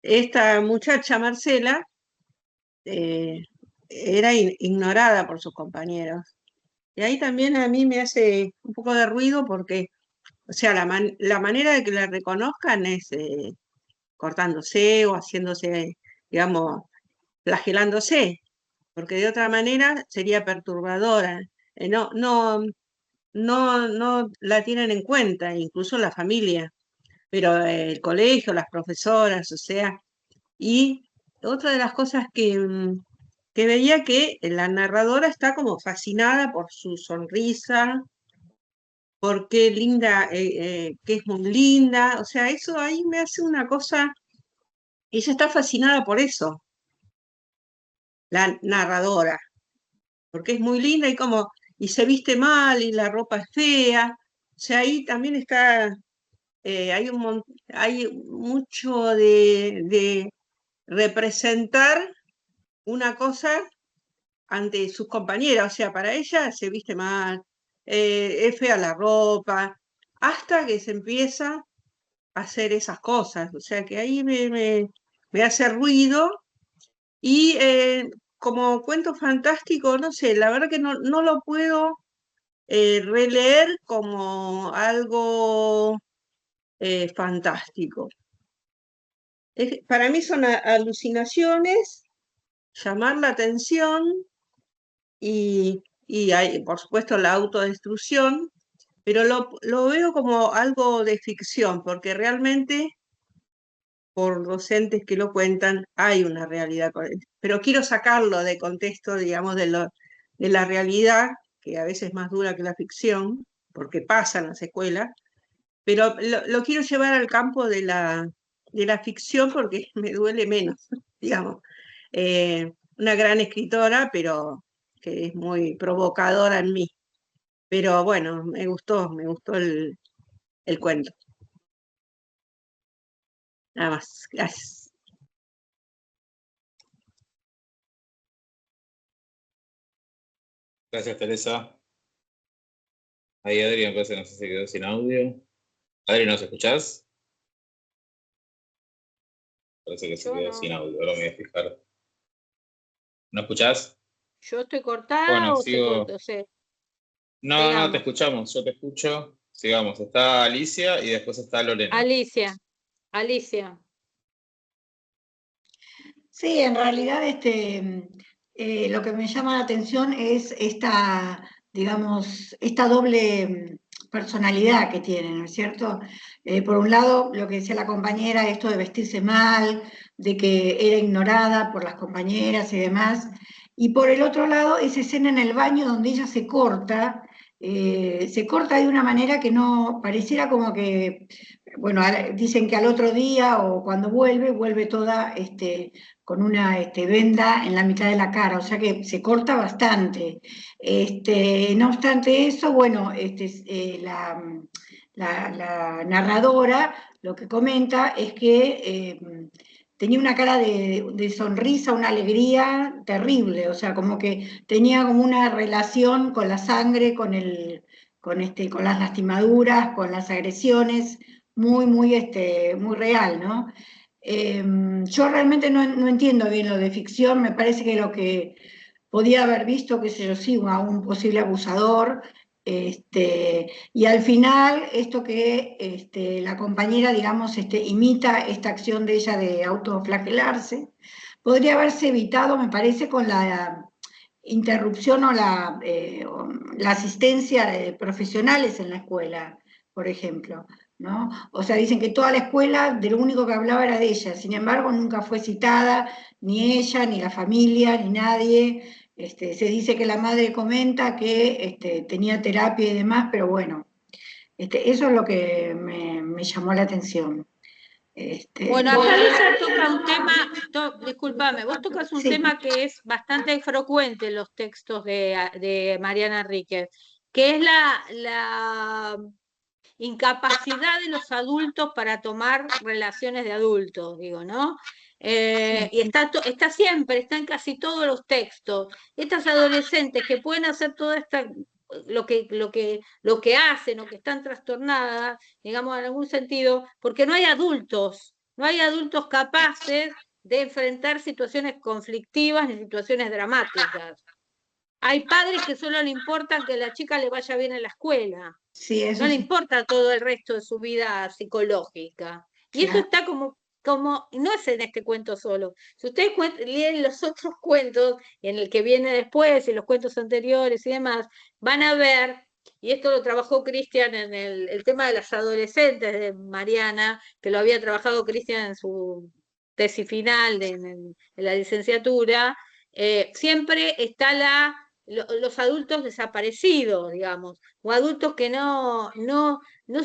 Esta muchacha, Marcela, era ignorada por sus compañeros. Y ahí también a mí me hace un poco de ruido porque, o sea, la manera de que la reconozcan es cortándose o haciéndose, digamos, flagelándose, porque de otra manera sería perturbadora. No la tienen en cuenta, incluso la familia, pero el colegio, las profesoras, o sea, y otra de las cosas que veía que la narradora está como fascinada por su sonrisa, por qué linda, que es muy linda, o sea, eso ahí me hace una cosa, ella está fascinada por eso, la narradora, porque es muy linda y se viste mal y la ropa es fea, o sea, ahí también está, hay mucho de representar una cosa ante sus compañeras, o sea, para ella se viste mal, es fea la ropa, hasta que se empieza a hacer esas cosas, o sea, que ahí me hace ruido y como cuento fantástico, no sé, la verdad que no lo puedo releer como algo fantástico. Para mí son alucinaciones, llamar la atención y hay, por supuesto, la autodestrucción, pero lo veo como algo de ficción, porque realmente, por docentes que lo cuentan, hay una realidad con él. Pero quiero sacarlo de contexto, digamos, de la realidad, que a veces es más dura que la ficción, porque pasa en las escuelas, pero lo quiero llevar al campo de la ficción porque me duele menos, digamos. Una gran escritora, pero que es muy provocadora en mí. Pero bueno, me gustó el cuento. Nada más, gracias. Gracias, Teresa. Ahí Adri me parece que no sé si se quedó sin audio. Adri, ¿nos escuchás? Parece que se quedó sin audio, ahora me voy a fijar. ¿No escuchás? ¿Yo estoy cortada Bueno, o sigo. No, te escuchamos, yo te escucho. Sigamos, está Alicia y después está Lorena. Alicia. Sí, en realidad lo que me llama la atención es esta, digamos, esta doble personalidad que tiene, ¿no es cierto? Por un lado, lo que decía la compañera, esto de vestirse mal, de que era ignorada por las compañeras y demás, y por el otro lado, esa escena en el baño donde ella se corta de una manera que no, pareciera como que, bueno, dicen que al otro día o cuando vuelve toda con una venda en la mitad de la cara, o sea que se corta bastante. No obstante eso, bueno, la narradora lo que comenta es que tenía una cara de sonrisa, una alegría terrible, o sea, como que tenía como una relación con la sangre, con las lastimaduras, con las agresiones, muy real, ¿no? Yo realmente no entiendo bien lo de ficción, me parece que lo que podía haber visto, qué sé yo, sí, a un posible abusador, y al final esto que la compañera, digamos, imita esta acción de ella de autoflagelarse, podría haberse evitado, me parece, con la interrupción o la asistencia de profesionales en la escuela, por ejemplo, ¿no? O sea, dicen que toda la escuela de lo único que hablaba era de ella, sin embargo nunca fue citada ni ella, ni la familia, ni nadie. Se dice que la madre comenta que tenía terapia y demás, pero bueno, eso es lo que me llamó la atención. Bueno, acá ella toca un tema, discúlpame, vos tocas un tema que es bastante frecuente en los textos de Mariana Enríquez, que es la incapacidad de los adultos para tomar relaciones de adultos, digo, ¿no? Y está siempre, está en casi todos los textos. Estas adolescentes que pueden hacer todo lo que hacen o que están trastornadas, digamos, en algún sentido, porque no hay adultos capaces de enfrentar situaciones conflictivas ni situaciones dramáticas. Hay padres que solo le importan que a la chica le vaya bien en la escuela. Sí, eso no le sí. importa todo el resto de su vida psicológica. Y eso está como, no es en este cuento solo. Si ustedes leen los otros cuentos, en el que viene después, y los cuentos anteriores y demás, van a ver, y esto lo trabajó Cristian en el tema de las adolescentes de Mariana, que lo había trabajado Cristian en su tesis final en la licenciatura, siempre está los adultos desaparecidos, digamos, o adultos que no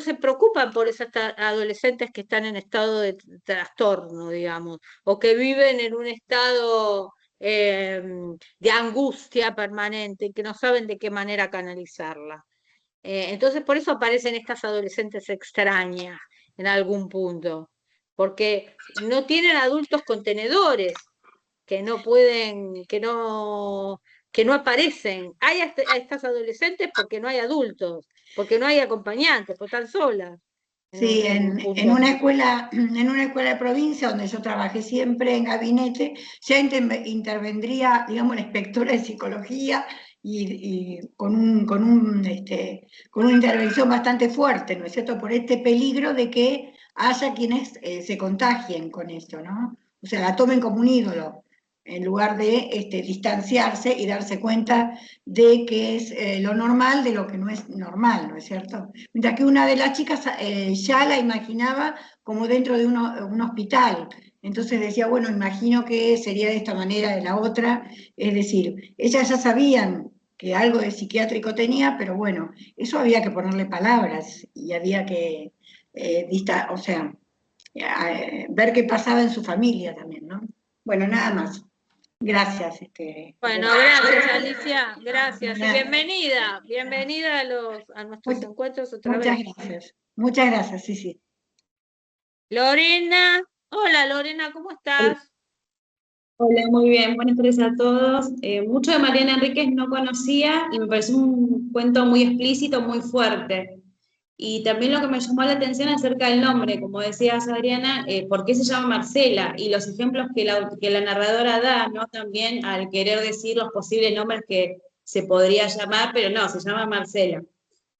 se preocupan por esas adolescentes que están en estado de trastorno, digamos, o que viven en un estado de angustia permanente, que no saben de qué manera canalizarla. Entonces, por eso aparecen estas adolescentes extrañas en algún punto, porque no tienen adultos contenedores que no pueden, que no aparecen. Hay a estas adolescentes porque no hay adultos, porque no hay acompañantes, porque están solas. Sí, en una escuela de provincia donde yo trabajé siempre en gabinete, ya intervendría, digamos, la inspectora de psicología y con una intervención bastante fuerte, ¿no es cierto?, por este peligro de que haya quienes se contagien con esto, ¿no? O sea, la tomen como un ídolo, en lugar de distanciarse y darse cuenta de que es lo normal de lo que no es normal, ¿no es cierto? Mientras que una de las chicas ya la imaginaba como dentro de un hospital. Entonces decía, bueno, imagino que sería de esta manera, de la otra. Es decir, ellas ya sabían que algo de psiquiátrico tenía, pero bueno, eso había que ponerle palabras y había que, ver qué pasaba en su familia también, ¿no? Bueno, nada más. Gracias. Bueno, gracias Alicia, gracias. Y bienvenida a nuestros encuentros otra vez. Muchas gracias, sí. Lorena, hola Lorena, ¿cómo estás? Hola, muy bien, buenas tardes a todos. Mucho de Mariana Enríquez no conocía y me pareció un cuento muy explícito, muy fuerte. Y también lo que me llamó la atención acerca del nombre, como decías Adriana, ¿por qué se llama Marcela? Y los ejemplos que la narradora da, ¿no? También al querer decir los posibles nombres que se podría llamar, pero no, se llama Marcela.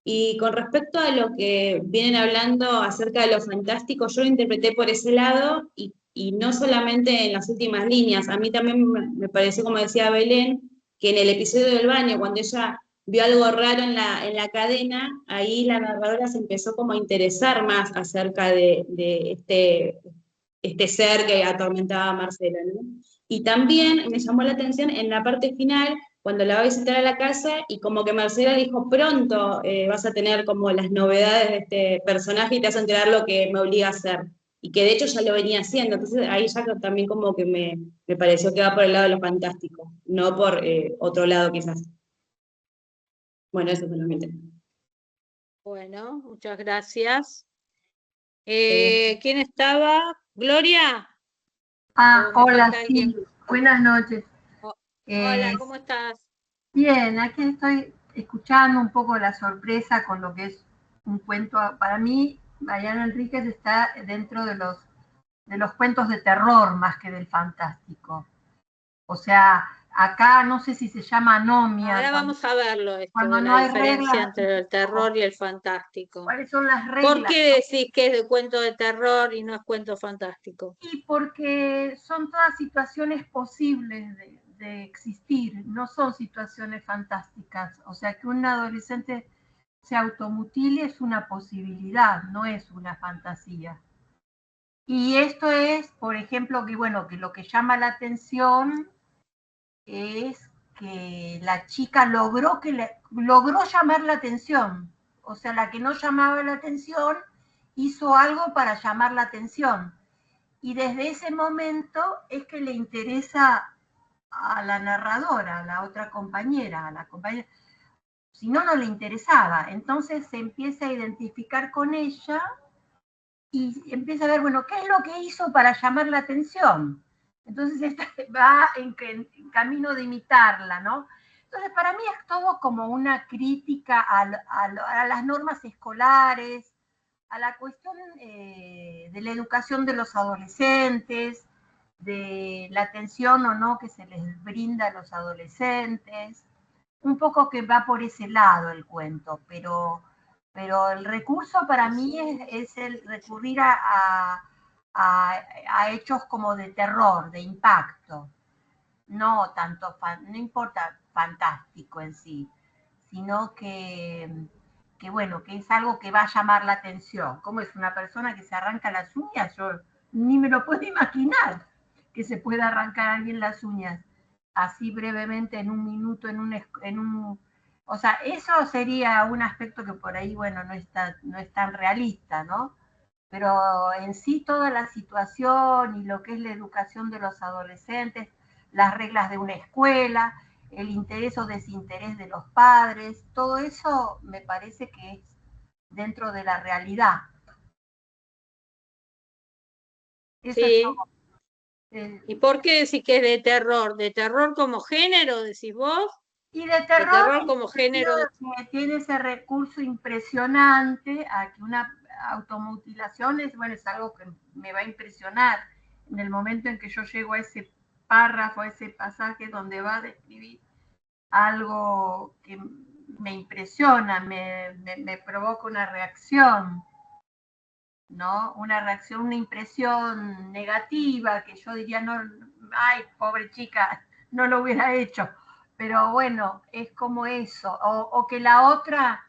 Y con respecto a lo que vienen hablando acerca de lo fantástico, yo lo interpreté por ese lado y y no solamente en las últimas líneas. A mí también me pareció, como decía Belén, que en el episodio del baño, cuando ella vio algo raro en la cadena, ahí la narradora se empezó como a interesar más acerca de este ser que atormentaba a Marcela, ¿no? Y también me llamó la atención en la parte final, cuando la va a visitar a la casa, y como que Marcela dijo, pronto vas a tener como las novedades de este personaje y te vas a enterar lo que me obliga a hacer. Y que de hecho ya lo venía haciendo, entonces ahí ya también como que me pareció que va por el lado de lo fantástico, no por otro lado quizás. Bueno, eso solamente. Bueno, muchas gracias. ¿Quién estaba? ¿Gloria? Ah, ¿O me hola, falta sí. alguien? Buenas noches. Hola, ¿cómo estás? Bien, aquí estoy escuchando un poco la sorpresa con lo que es un cuento. Para mí, Mariana Enríquez está dentro de los cuentos de terror más que del fantástico. O sea, acá no sé si se llama anomia. Ahora vamos a verlo, esto cuando de no la hay diferencia reglas, entre el terror y el fantástico. ¿cuáles son las reglas? ¿Por qué decís que es de cuento de terror y no es cuento fantástico? Y porque son todas situaciones posibles de existir, no son situaciones fantásticas. O sea, que un adolescente se automutile es una posibilidad, no es una fantasía. Y esto es, por ejemplo, que bueno, que lo que llama la atención es que la chica logró llamar la atención. O sea, la que no llamaba la atención hizo algo para llamar la atención. Y desde ese momento es que le interesa a la narradora, a la otra compañera, a la compañera. Si no, no le interesaba. Entonces se empieza a identificar con ella y empieza a ver, bueno, ¿qué es lo que hizo para llamar la atención? Entonces esta va en camino de imitarla, ¿no? Entonces para mí es todo como una crítica a las normas escolares, a la cuestión de la educación de los adolescentes, de la atención o no que se les brinda a los adolescentes, un poco que va por ese lado el cuento, pero el recurso para mí es el recurrir a hechos como de terror, de impacto, no tanto, no importa fantástico en sí, sino que bueno, que es algo que va a llamar la atención. ¿Cómo es una persona que se arranca las uñas? Yo ni me lo puedo imaginar que se pueda arrancar a alguien las uñas así brevemente en un minuto, o sea, eso sería un aspecto que por ahí, bueno, no es tan realista, ¿no? Pero en sí toda la situación y lo que es la educación de los adolescentes, las reglas de una escuela, el interés o desinterés de los padres, todo eso me parece que es dentro de la realidad. Eso sí. ¿Y por qué decís que es de terror? ¿De terror como género, decís vos? Y de terror como género. Que tiene ese recurso impresionante a que una automutilación es algo que me va a impresionar en el momento en que yo llego a ese párrafo, a ese pasaje donde va a describir algo que me impresiona, me provoca una reacción, ¿no? Una reacción, una impresión negativa que yo diría, no, ay, pobre chica, no lo hubiera hecho. Pero bueno, es como eso. O que la otra,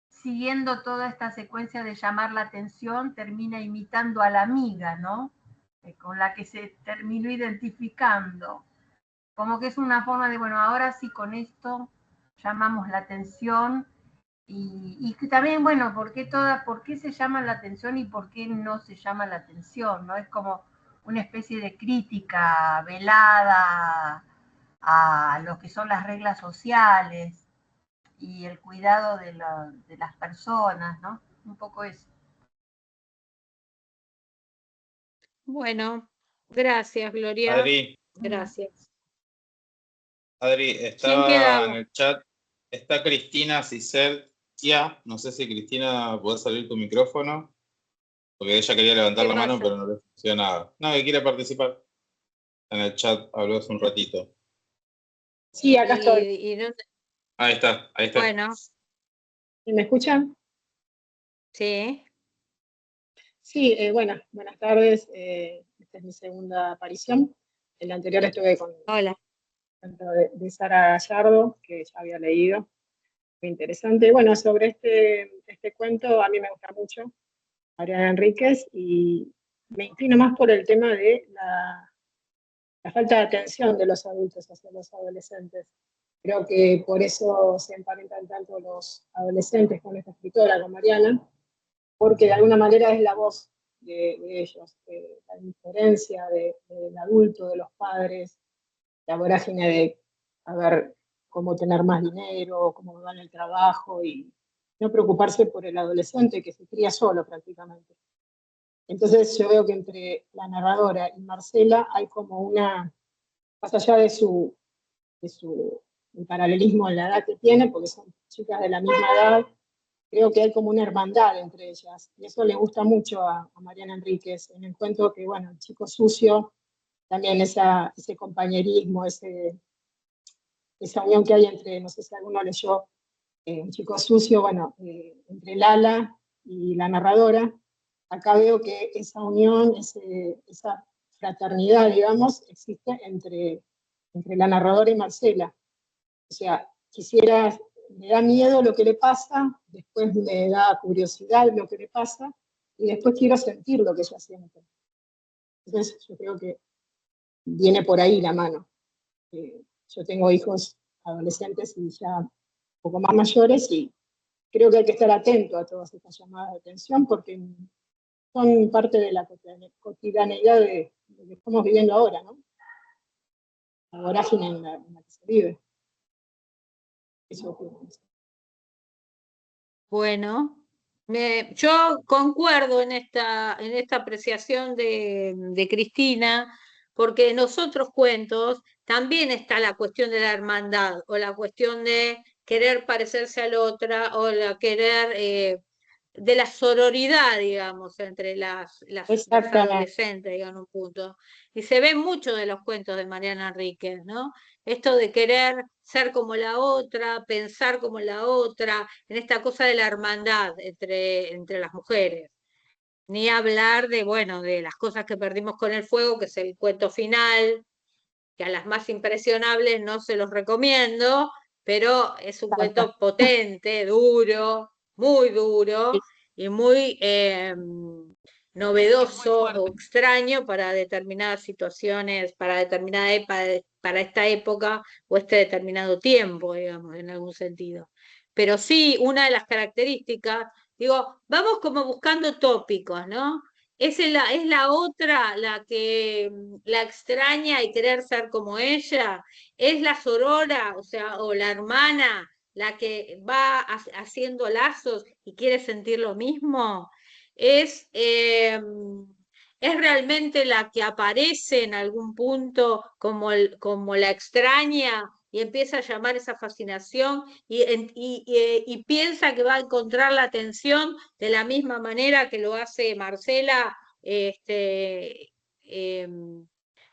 siguiendo toda esta secuencia de llamar la atención, termina imitando a la amiga, ¿no? Con la que se terminó identificando. Como que es una forma de, bueno, ahora sí con esto llamamos la atención. Y también, bueno, ¿por qué se llama la atención y por qué no se llama la atención? ¿No? Es como una especie de crítica velada a lo que son las reglas sociales y el cuidado de las personas, ¿no? Un poco eso. Bueno, gracias, Gloria. Adri. Gracias. Adri, estaba en el chat, está Cristina Cicercia, no sé si Cristina podés abrir tu micrófono, porque ella quería levantar la mano, pero no le funcionaba. No, que quiere participar. En el chat habló hace un ratito. Sí, acá estoy. Ahí está. Bueno. ¿Y me escuchan? Sí. Sí, buenas tardes. esta es mi segunda aparición. En la anterior estuve con Hola. el cuento de Sara Gallardo, que ya había leído. Muy interesante. Bueno, sobre este cuento a mí me gusta mucho, Mariana Enríquez, y me inclino más por el tema de la falta de atención de los adultos hacia los adolescentes. Creo que por eso se emparentan tanto los adolescentes con esta escritora, con Mariana, porque de alguna manera es la voz de ellos, la indiferencia del adulto, de los padres, la vorágine de a ver cómo tener más dinero, cómo me va en el trabajo, y no preocuparse por el adolescente que se cría solo prácticamente. Entonces yo veo que entre la narradora y Marcela hay como una, más allá de el paralelismo en la edad que tienen, porque son chicas de la misma edad, creo que hay como una hermandad entre ellas, y eso le gusta mucho a Mariana Enríquez, en el cuento que, bueno, el chico sucio, también ese compañerismo, esa unión que hay entre, no sé si alguno leyó Un chico sucio, bueno, entre Lala y la narradora, acá veo que esa unión, esa fraternidad, digamos, existe entre la narradora y Marcela. O sea, me da miedo lo que le pasa, después me da curiosidad lo que le pasa, y después quiero sentir lo que ella siente. Entonces yo creo que viene por ahí la mano. Yo tengo hijos adolescentes y ya un poco más mayores, y creo que hay que estar atento a todas estas llamadas de atención, porque son parte de la cotidianeidad de lo que estamos viviendo ahora, ¿no? La vorágine en la que se vive. Eso ocurre. Bueno, yo concuerdo en esta apreciación de Cristina, porque en los otros cuentos también está la cuestión de la hermandad, o la cuestión de querer parecerse a la otra, o la querer de la sororidad, digamos, entre las adolescentes, digamos, un punto. Y se ve mucho de los cuentos de Mariana Enríquez, ¿no? Esto de querer ser como la otra, pensar como la otra, en esta cosa de la hermandad entre las mujeres. Ni hablar de, bueno, de las cosas que perdimos con el fuego, que es el cuento final, que a las más impresionables no se los recomiendo, pero es un cuento potente, duro, muy duro y muy novedoso o extraño para determinadas situaciones, para esta época o este determinado tiempo, digamos, en algún sentido. Pero sí, una de las características, digo, vamos como buscando tópicos, ¿no? Es la otra la que la extraña y querer ser como ella, es la sorora, o sea, o la hermana, la que va haciendo lazos y quiere sentir lo mismo, es realmente la que aparece en algún punto como la extraña y empieza a llamar esa fascinación y piensa que va a encontrar la atención de la misma manera que lo hace Marcela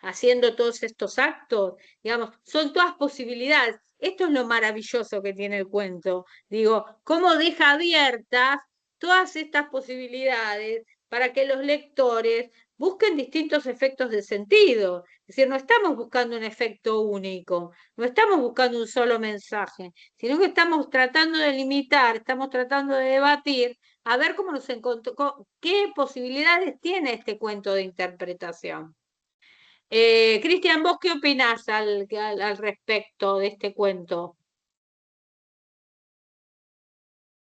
haciendo todos estos actos. Digamos, son todas posibilidades. Esto es lo maravilloso que tiene el cuento. Digo, cómo deja abiertas todas estas posibilidades para que los lectores busquen distintos efectos de sentido. Es decir, no estamos buscando un efecto único, no estamos buscando un solo mensaje, sino que estamos tratando de limitar, estamos tratando de debatir, a ver cómo nos encontró, qué posibilidades tiene este cuento de interpretación. Cristian, ¿vos qué opinás al respecto de este cuento?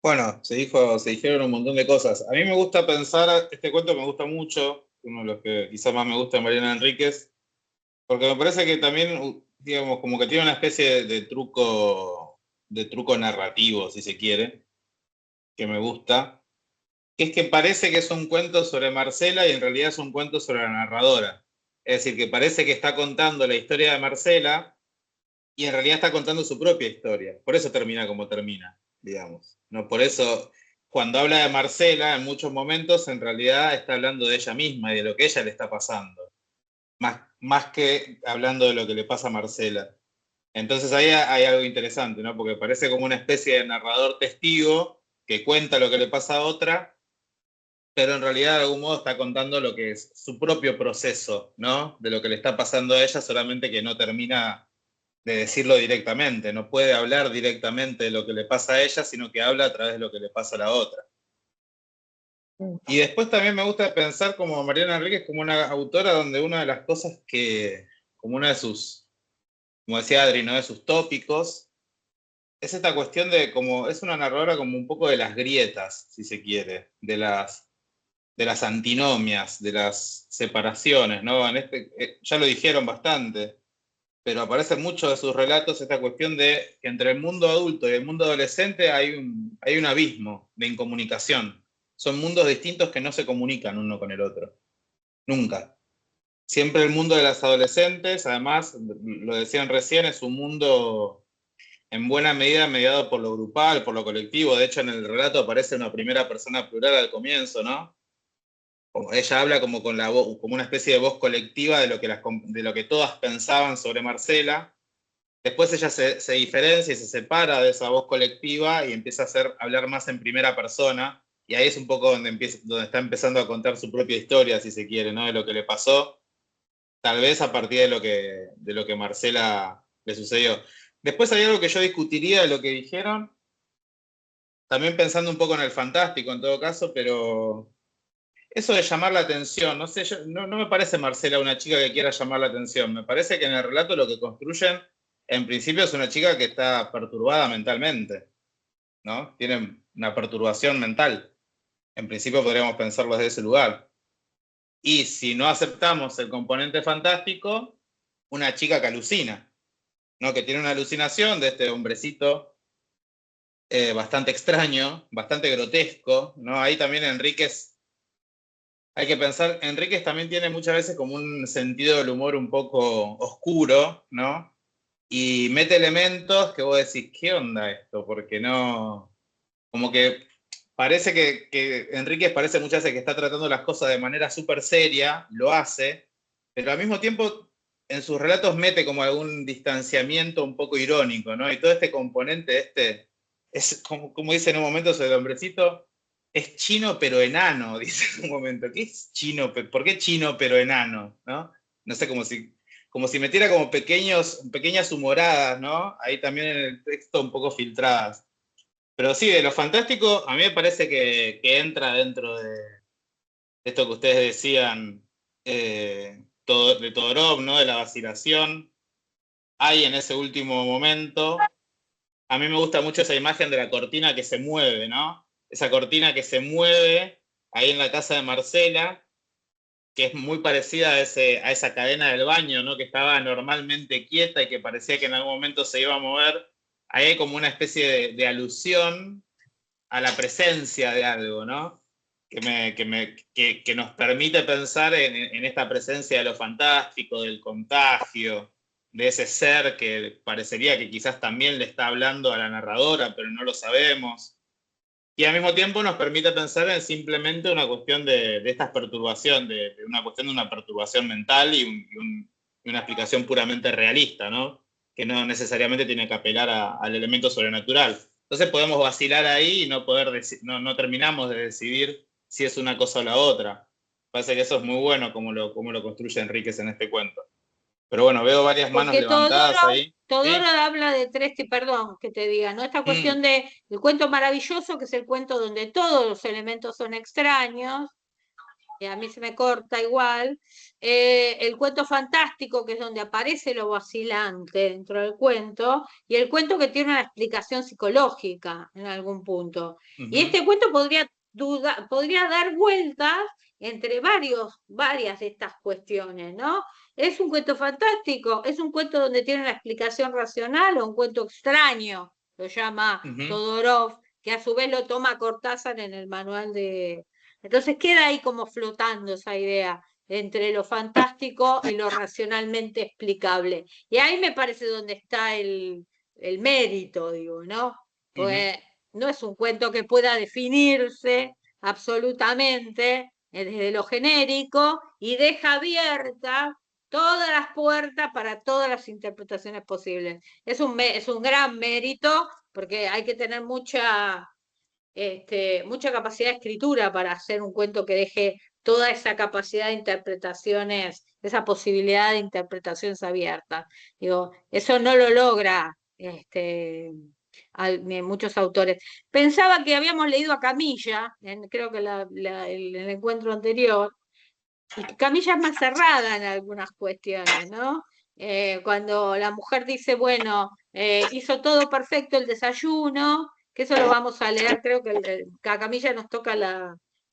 Bueno, se dijeron un montón de cosas. A mí me gusta pensar, este cuento me gusta mucho, uno de los que quizás más me gusta de Mariana Enríquez, porque me parece que también, digamos, como que tiene una especie de truco narrativo, si se quiere, que me gusta, que es que parece que es un cuento sobre Marcela y en realidad es un cuento sobre la narradora. Es decir, que parece que está contando la historia de Marcela y en realidad está contando su propia historia. Por eso termina como termina, digamos. ¿No? Por eso, cuando habla de Marcela, en muchos momentos, en realidad está hablando de ella misma y de lo que ella le está pasando. Más que hablando de lo que le pasa a Marcela. Entonces ahí hay algo interesante, ¿no? Porque parece como una especie de narrador testigo que cuenta lo que le pasa a otra, pero en realidad de algún modo está contando lo que es su propio proceso, ¿no? De lo que le está pasando a ella, solamente que no termina de decirlo directamente, no puede hablar directamente de lo que le pasa a ella, sino que habla a través de lo que le pasa a la otra. Y después también me gusta pensar como Mariana Enríquez como una autora donde una de las cosas que, como una de sus, como decía Adri, ¿no? De sus tópicos, es esta cuestión de como, es una narradora como un poco de las grietas, si se quiere, de las antinomias, de las separaciones, ¿no? Ya lo dijeron bastante, pero aparece en muchos de sus relatos esta cuestión de que entre el mundo adulto y el mundo adolescente hay un abismo de incomunicación. Son mundos distintos que no se comunican uno con el otro. Nunca. Siempre el mundo de las adolescentes, además, lo decían recién, es un mundo en buena medida mediado por lo grupal, por lo colectivo. De hecho, en el relato aparece una primera persona plural al comienzo, ¿no? Ella habla como con la voz, como una especie de voz colectiva de lo que todas pensaban sobre Marcela. Después ella se diferencia y se separa de esa voz colectiva y empieza a hablar más en primera persona. Y ahí es un poco donde está empezando a contar su propia historia, si se quiere, ¿no? De lo que le pasó, tal vez a partir de lo que Marcela le sucedió. Después hay algo que yo discutiría de lo que dijeron, también pensando un poco en el fantástico en todo caso, pero eso de llamar la atención, no sé, no me parece Marcela una chica que quiera llamar la atención, me parece que en el relato lo que construyen, en principio es una chica que está perturbada mentalmente, ¿no? Tiene una perturbación mental. En principio podríamos pensarlo desde ese lugar. Y si no aceptamos el componente fantástico, una chica que alucina, ¿no? Que tiene una alucinación de este hombrecito bastante extraño, bastante grotesco, ¿no? Ahí también Enríquez, hay que pensar, Enríquez también tiene muchas veces como un sentido del humor un poco oscuro, ¿no? Y mete elementos que vos decís, ¿qué onda esto? Porque no, como que parece que Enríquez parece muchas veces que está tratando las cosas de manera súper seria, lo hace, pero al mismo tiempo en sus relatos mete como algún distanciamiento un poco irónico, ¿no? Y todo este componente, es como dice en un momento sobre el hombrecito, es chino pero enano, dice en un momento. ¿Qué es chino? ¿Por qué chino pero enano? ¿No? No sé, como si metiera como pequeñas humoradas, ¿no? Ahí también en el texto un poco filtradas. Pero sí, de lo fantástico, a mí me parece que entra dentro de esto que ustedes decían de Todorov, ¿no? De la vacilación. Hay en ese último momento, a mí me gusta mucho esa imagen de la cortina que se mueve, ¿no? Esa cortina que se mueve ahí en la casa de Marcela, que es muy parecida a esa cadena del baño, ¿no? Que estaba normalmente quieta y que parecía que en algún momento se iba a mover. Ahí hay como una especie de alusión a la presencia de algo, ¿no? Que nos permite pensar en esta presencia de lo fantástico, del contagio, de ese ser que parecería que quizás también le está hablando a la narradora, pero no lo sabemos. Y al mismo tiempo nos permite pensar en simplemente una cuestión de estas perturbaciones, de una cuestión de una perturbación mental y una explicación puramente realista, ¿no? Que no necesariamente tiene que apelar al elemento sobrenatural. Entonces podemos vacilar ahí y no terminamos de decidir si es una cosa o la otra. Parece que eso es muy bueno como lo construye Enríquez en este cuento. Pero bueno, veo varias manos levantadas ahí. Todorov habla de perdón que te diga, ¿no? Esta cuestión del cuento maravilloso, que es el cuento donde todos los elementos son extraños, y a mí se me corta igual. El cuento fantástico, que es donde aparece lo vacilante dentro del cuento, y el cuento que tiene una explicación psicológica en algún punto. Y este cuento podría dar vueltas entre varias de estas cuestiones, ¿no? ¿Es un cuento fantástico? ¿Es un cuento donde tiene una explicación racional o un cuento extraño? Lo llama Todorov, que a su vez lo toma Cortázar en el manual de... Entonces queda ahí como flotando esa idea entre lo fantástico y lo racionalmente explicable. Y ahí me parece donde está el mérito, digo, ¿no? Pues no es un cuento que pueda definirse absolutamente desde lo genérico y deja abierta todas las puertas para todas las interpretaciones posibles. Es un gran mérito porque hay que tener mucha mucha capacidad de escritura para hacer un cuento que deje toda esa capacidad de interpretaciones, esa posibilidad de interpretaciones abiertas. Digo, eso no lo logra muchos autores. Pensaba que habíamos leído a Camilla, creo que el encuentro anterior, y que Camilla es más cerrada en algunas cuestiones, ¿no? Cuando la mujer dice, bueno, hizo todo perfecto el desayuno, que eso lo vamos a leer, creo que a Camilla nos toca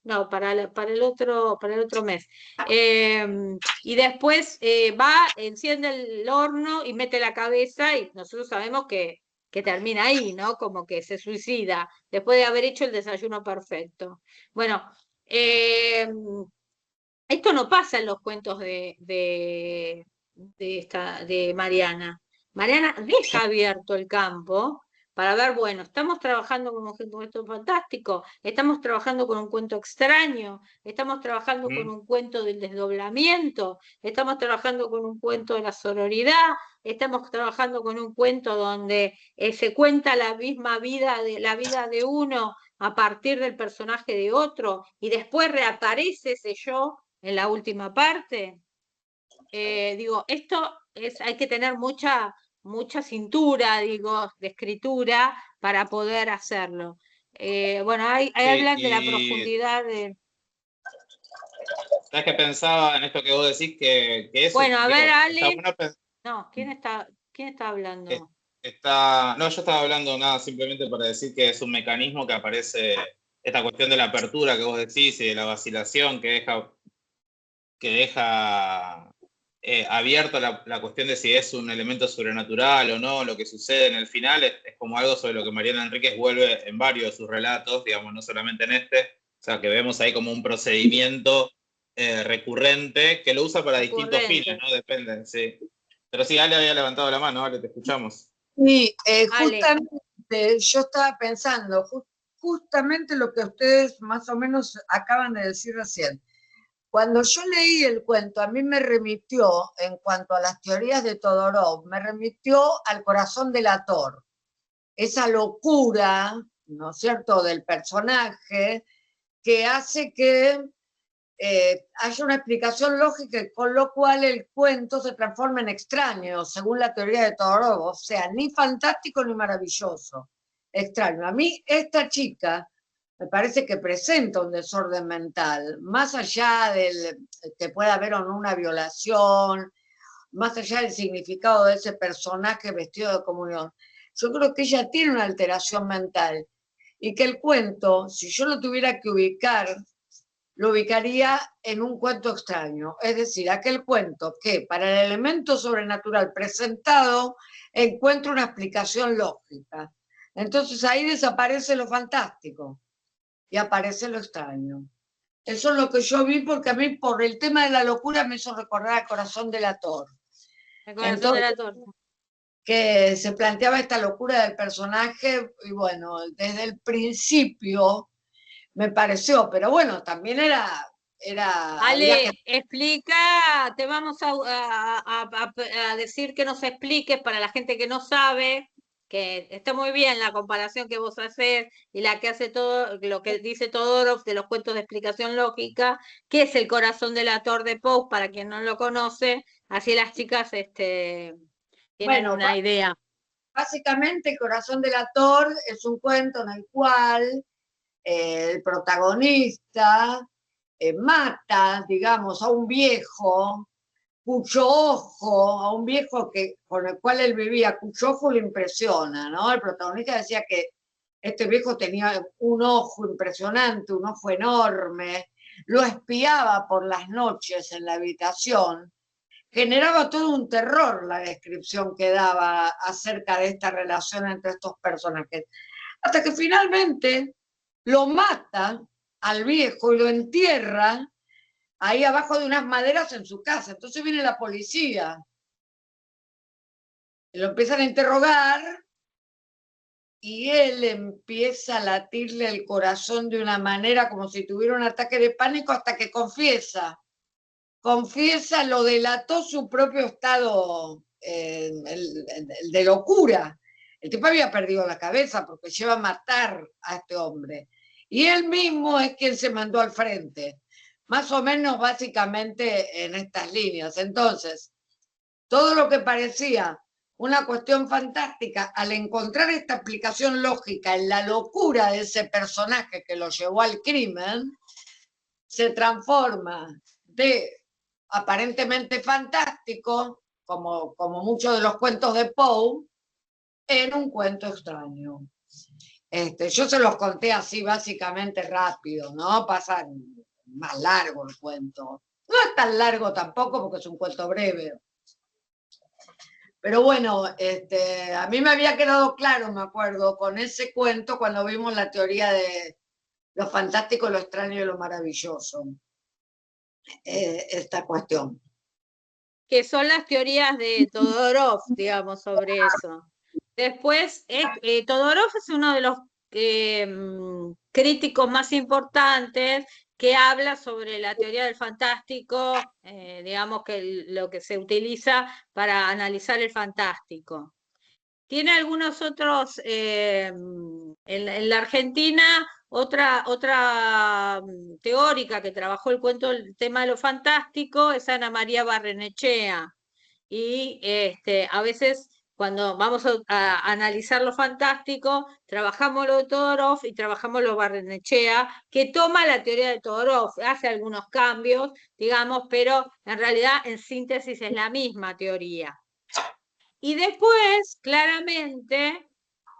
no, para el otro mes. Y después va, enciende el horno y mete la cabeza y nosotros sabemos que termina ahí, ¿no? Como que se suicida después de haber hecho el desayuno perfecto. Bueno, esto no pasa en los cuentos de Mariana. Mariana deja abierto el campo para ver, bueno, estamos trabajando con un cuento fantástico, estamos trabajando con un cuento extraño, estamos trabajando con un cuento del desdoblamiento, estamos trabajando con un cuento de la sororidad, estamos trabajando con un cuento donde se cuenta la misma vida de uno a partir del personaje de otro, y después reaparece ese yo en la última parte. Digo, esto hay que tener mucha cintura, digo, de escritura para poder hacerlo. Bueno, ahí hablan de la profundidad de... ¿Sabes qué pensaba en esto que vos decís? Que eso... Bueno, a ver, Ale... No, ¿quién está hablando? No, yo estaba hablando nada, simplemente para decir que es un mecanismo que aparece, esta cuestión de la apertura que vos decís y de la vacilación que deja abierto la cuestión de si es un elemento sobrenatural o no, lo que sucede en el final es como algo sobre lo que Mariana Enríquez vuelve en varios de sus relatos, digamos, no solamente en este, o sea, que vemos ahí como un procedimiento recurrente que lo usa para distintos fines, ¿no? Depende, sí. Pero sí, Ale había levantado la mano, Ale, te escuchamos. Sí, justamente yo estaba pensando, justamente lo que ustedes más o menos acaban de decir recién. Cuando yo leí el cuento, a mí me remitió, en cuanto a las teorías de Todorov, me remitió al corazón del Ator. Esa locura, ¿no es cierto?, del personaje que hace que haya una explicación lógica, con lo cual el cuento se transforma en extraño, según la teoría de Todorov, o sea, ni fantástico ni maravilloso, extraño. A mí esta chica me parece que presenta un desorden mental, más allá del que pueda haber o no una violación, más allá del significado de ese personaje vestido de comunión. Yo creo que ella tiene una alteración mental y que el cuento, si yo lo tuviera que ubicar, lo ubicaría en un cuento extraño, es decir, aquel cuento que para el elemento sobrenatural presentado encuentra una explicación lógica. Entonces ahí desaparece lo fantástico y aparece lo extraño. Eso es lo que yo vi, porque a mí por el tema de la locura me hizo recordar el corazón del Ator. El corazón del Ator. Que se planteaba esta locura del personaje, y bueno, desde el principio me pareció, pero bueno, también era Ale, explica, te vamos a decir que nos expliques para la gente que no sabe, que está muy bien la comparación que vos haces y la que hace todo, lo que dice Todorov de los cuentos de explicación lógica, que es el corazón del Ator de Poe, para quien no lo conoce, así las chicas tienen una idea. Básicamente, el corazón del Ator es un cuento en el cual el protagonista mata, digamos, a un viejo cuyo ojo, a un viejo con el cual él vivía, cuyo ojo lo impresiona, ¿no? El protagonista decía que este viejo tenía un ojo impresionante, un ojo enorme, lo espiaba por las noches en la habitación, generaba todo un terror la descripción que daba acerca de esta relación entre estos personajes, hasta que finalmente lo mata al viejo y lo entierra ahí abajo de unas maderas en su casa. Entonces viene la policía, lo empiezan a interrogar y él empieza a latirle el corazón de una manera como si tuviera un ataque de pánico, hasta que confiesa, lo delató su propio estado de locura. El tipo había perdido la cabeza porque lleva a matar a este hombre. Y él mismo es quien se mandó al frente. Más o menos básicamente en estas líneas. Entonces, todo lo que parecía una cuestión fantástica, al encontrar esta explicación lógica en la locura de ese personaje que lo llevó al crimen, se transforma de aparentemente fantástico, como muchos de los cuentos de Poe, en un cuento extraño. Yo se los conté así básicamente rápido, ¿no? Pasa más largo el cuento. No es tan largo tampoco porque es un cuento breve. Pero bueno, a mí me había quedado claro, me acuerdo, con ese cuento cuando vimos la teoría de lo fantástico, lo extraño y lo maravilloso. Esta cuestión. Que son las teorías de Todorov, digamos, sobre eso. Después, Todorov es uno de los críticos más importantes que habla sobre la teoría del fantástico, digamos que lo que se utiliza para analizar el fantástico. Tiene algunos otros, en la Argentina, otra teórica que trabajó el tema de lo fantástico es Ana María Barrenechea. Y a veces cuando vamos a analizar lo fantástico, trabajamos lo de Todorov y trabajamos lo Barrenechea, que toma la teoría de Todorov, hace algunos cambios, digamos, pero en realidad en síntesis es la misma teoría. Y después, claramente,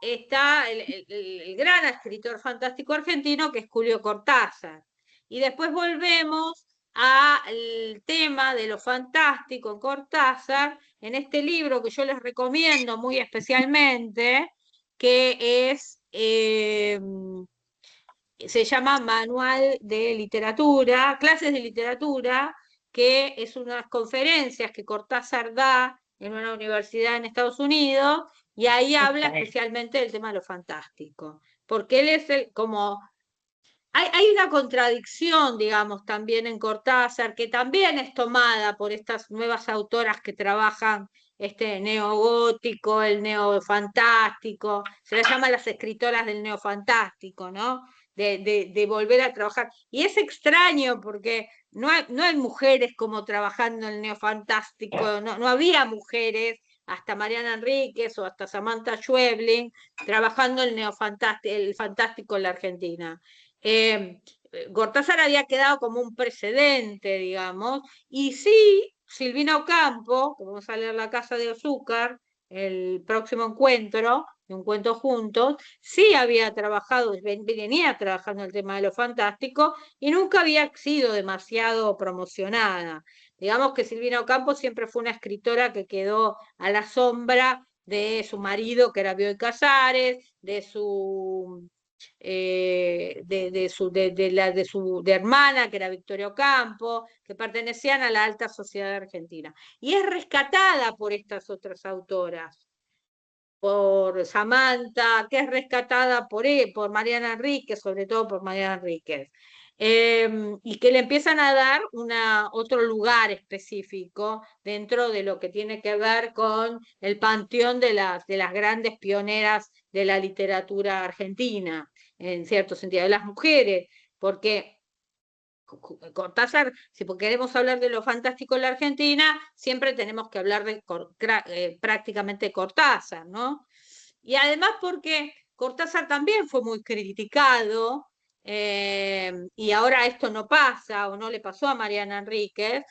está el gran escritor fantástico argentino, que es Julio Cortázar. Y después volvemos al tema de lo fantástico en Cortázar, en este libro que yo les recomiendo muy especialmente, que es, se llama Manual de Literatura, Clases de Literatura, que es unas conferencias que Cortázar da en una universidad en Estados Unidos, y ahí habla especialmente del tema de lo fantástico, porque él es como... Hay una contradicción, digamos, también en Cortázar, que también es tomada por estas nuevas autoras que trabajan neogótico, el neofantástico, se las llama las escritoras del neofantástico, ¿no? De volver a trabajar. Y es extraño porque no hay mujeres como trabajando en el neofantástico, no había mujeres, hasta Mariana Enríquez o hasta Samantha Schweblin, trabajando el fantástico en la Argentina. Cortázar había quedado como un precedente, digamos, y sí, Silvina Ocampo, que vamos a leer La Casa de Azúcar, el próximo encuentro, de un cuento juntos, sí había trabajado, venía trabajando el tema de lo fantástico y nunca había sido demasiado promocionada. Digamos que Silvina Ocampo siempre fue una escritora que quedó a la sombra de su marido, que era Bioy Casares, de su hermana, que era Victoria Ocampo, que pertenecían a la alta sociedad argentina. Y es rescatada por estas otras autoras, por Samantha, que es rescatada por Mariana Enríquez, sobre todo por Mariana Enríquez. Y que le empiezan a dar otro lugar específico dentro de lo que tiene que ver con el panteón de las grandes pioneras de la literatura argentina, en cierto sentido, de las mujeres, porque Cortázar, si queremos hablar de lo fantástico en la Argentina, siempre tenemos que hablar de prácticamente Cortázar, ¿no? Y además porque Cortázar también fue muy criticado, y ahora esto no pasa, o no le pasó a Mariana Enríquez.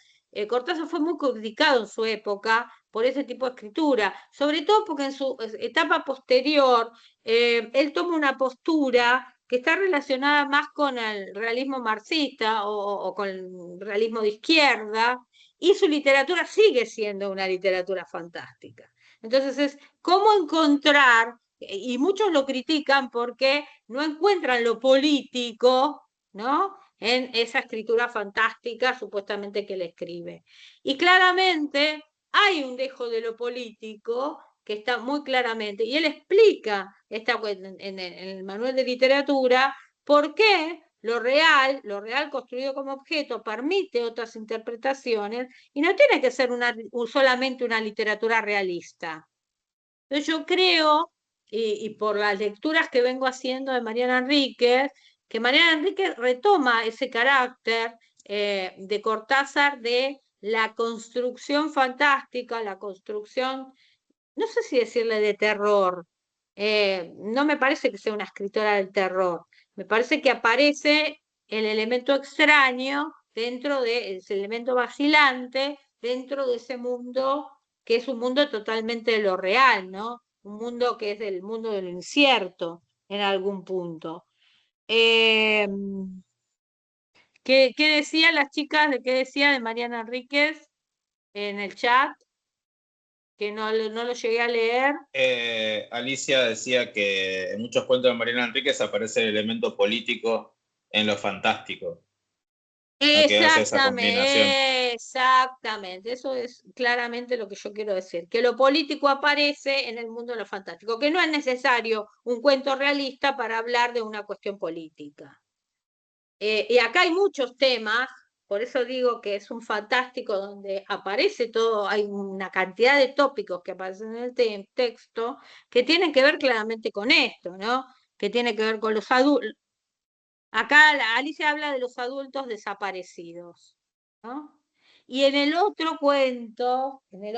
Cortázar fue muy criticado en su época por ese tipo de escritura, sobre todo porque en su etapa posterior él toma una postura que está relacionada más con el realismo marxista o con el realismo de izquierda, y su literatura sigue siendo una literatura fantástica. Entonces es cómo encontrar, y muchos lo critican porque no encuentran lo político, ¿no?, en esa escritura fantástica supuestamente que él escribe. Y claramente hay un dejo de lo político que está muy claramente, y él explica en el manual de literatura por qué lo real construido como objeto, permite otras interpretaciones y no tiene que ser solamente una literatura realista. Entonces yo creo y por las lecturas que vengo haciendo de Mariana Enríquez, que Mariana Enríquez retoma ese carácter de Cortázar de la construcción fantástica, la construcción, no sé si decirle de terror, no me parece que sea una escritora del terror, me parece que aparece el elemento extraño dentro de ese elemento vacilante, dentro de ese mundo que es un mundo totalmente de lo real, ¿no? Un mundo que es del mundo de lo incierto en algún punto. ¿Qué decían las chicas? ¿De qué decía de Mariana Enríquez en el chat? Que no lo llegué a leer. Alicia decía que en muchos cuentos de Mariana Enríquez aparece el elemento político en lo fantástico. Exactamente, eso es claramente lo que yo quiero decir, que lo político aparece en el mundo de lo fantástico, que no es necesario un cuento realista para hablar de una cuestión política. Y acá hay muchos temas, por eso digo que es un fantástico donde aparece todo, hay una cantidad de tópicos que aparecen en el texto que tienen que ver claramente con esto, ¿no? Que tiene que ver con los adultos. Acá Alicia habla de los adultos desaparecidos, ¿no? Y en el otro cuento que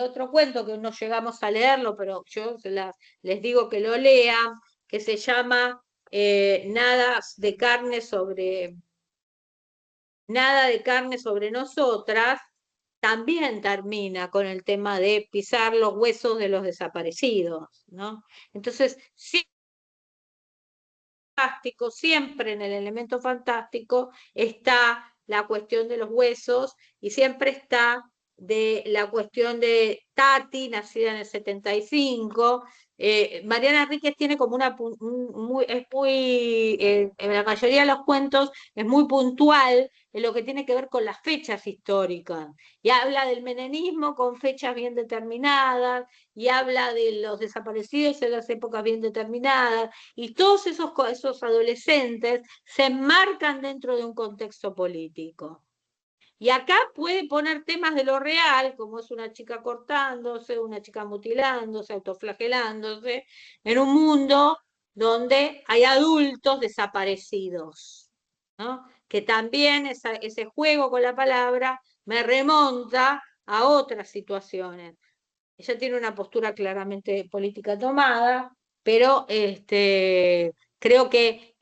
no llegamos a leerlo, pero yo les digo que lo lean, que se llama Nada de carne sobre nosotras, también termina con el tema de pisar los huesos de los desaparecidos, ¿no? Entonces, sí, fantástico, siempre en el elemento fantástico está la cuestión de los huesos y siempre está de la cuestión de Tati, nacida en el 75. Mariana Enríquez tiene como en la mayoría de los cuentos es muy puntual en lo que tiene que ver con las fechas históricas. Y habla del menemismo con fechas bien determinadas, y habla de los desaparecidos en las épocas bien determinadas, y todos esos adolescentes se enmarcan dentro de un contexto político. Y acá puede poner temas de lo real, como es una chica cortándose, una chica mutilándose, autoflagelándose, en un mundo donde hay adultos desaparecidos, ¿no? Que también ese juego con la palabra me remonta a otras situaciones. Ella tiene una postura claramente política tomada, pero creo que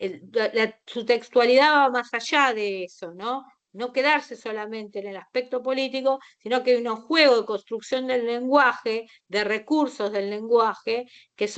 su textualidad va más allá de eso, ¿no? No quedarse solamente en el aspecto político, sino que hay un juego de construcción del lenguaje, de recursos del lenguaje, que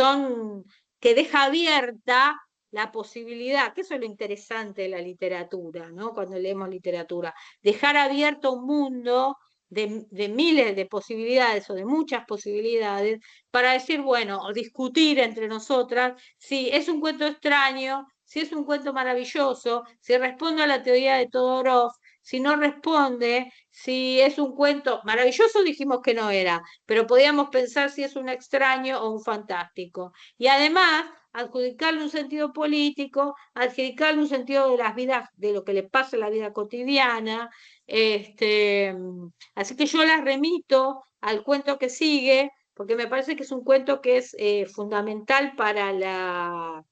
deja abierta la posibilidad, que eso es lo interesante de la literatura, ¿no? Cuando leemos literatura, dejar abierto un mundo de miles de posibilidades o de muchas posibilidades para decir, bueno, o discutir entre nosotras si es un cuento extraño, si es un cuento maravilloso, si responde a la teoría de Todorov, si no responde, si es un cuento maravilloso, dijimos que no era, pero podíamos pensar si es un extraño o un fantástico. Y además, adjudicarle un sentido político, adjudicarle un sentido de las vidas, de lo que le pasa en la vida cotidiana. Así que yo las remito al cuento que sigue, porque me parece que es un cuento que es fundamental para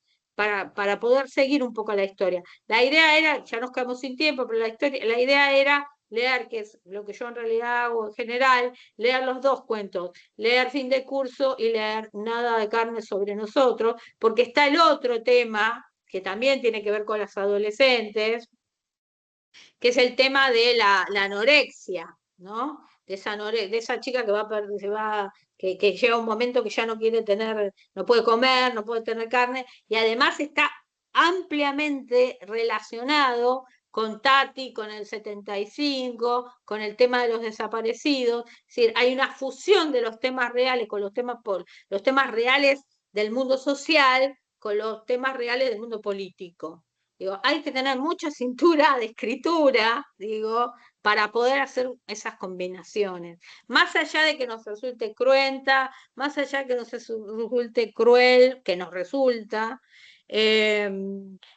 poder seguir un poco la historia. La idea era, ya nos quedamos sin tiempo, pero la idea era leer, que es lo que yo en realidad hago en general, leer los dos cuentos, leer Fin de Curso y leer Nada de carne sobre nosotros, porque está el otro tema que también tiene que ver con las adolescentes, que es el tema de la anorexia, ¿no? De esa chica que llega un momento que ya no quiere tener, no puede comer, no puede tener carne, y además está ampliamente relacionado con Tati, con el 75, con el tema de los desaparecidos. Es decir, hay una fusión de los temas reales con los temas reales del mundo social con los temas reales del mundo político. Digo, hay que tener mucha cintura de escritura, digo, para poder hacer esas combinaciones. Más allá de que nos resulte cruenta, más allá de que nos resulte cruel, que nos resulta,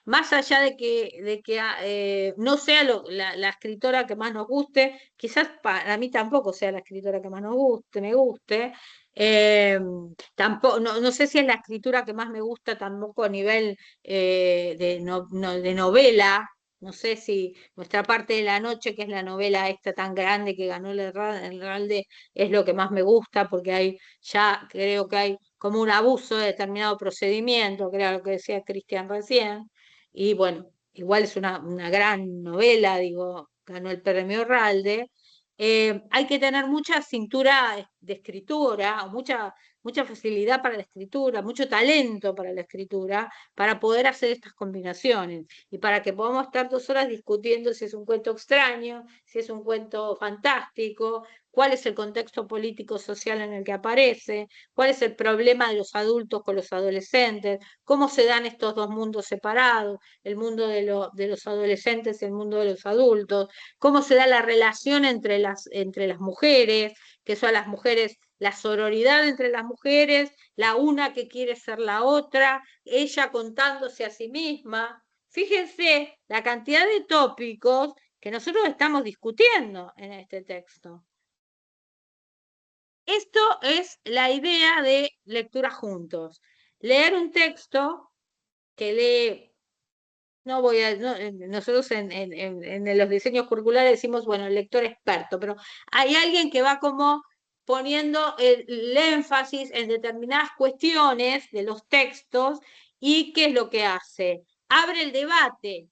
Más allá de que no sea la escritora que más nos guste, quizás para mí tampoco sea la escritora que más me guste, tampoco, no sé si es la escritura que más me gusta tampoco a nivel de novela. No sé si Nuestra parte de la noche, que es la novela esta tan grande que ganó el Herralde, es lo que más me gusta, porque ya creo que hay como un abuso de determinado procedimiento, que era lo que decía Cristian recién, y bueno, igual es una gran novela, digo, ganó el premio Herralde. Hay que tener mucha cintura de escritura, mucha facilidad para la escritura, mucho talento para la escritura, para poder hacer estas combinaciones y para que podamos estar 2 horas discutiendo si es un cuento extraño, si es un cuento fantástico, cuál es el contexto político-social en el que aparece, cuál es el problema de los adultos con los adolescentes, cómo se dan estos dos mundos separados, el mundo de los adolescentes y el mundo de los adultos, cómo se da la relación entre las mujeres, que son las mujeres, la sororidad entre las mujeres, la una que quiere ser la otra, ella contándose a sí misma. Fíjense la cantidad de tópicos que nosotros estamos discutiendo en este texto. Esto es la idea de lectura juntos. Leer un texto que lee, nosotros en los diseños curriculares decimos, bueno, el lector experto, pero hay alguien que va como poniendo el énfasis en determinadas cuestiones de los textos y ¿qué es lo que hace? Abre el debate,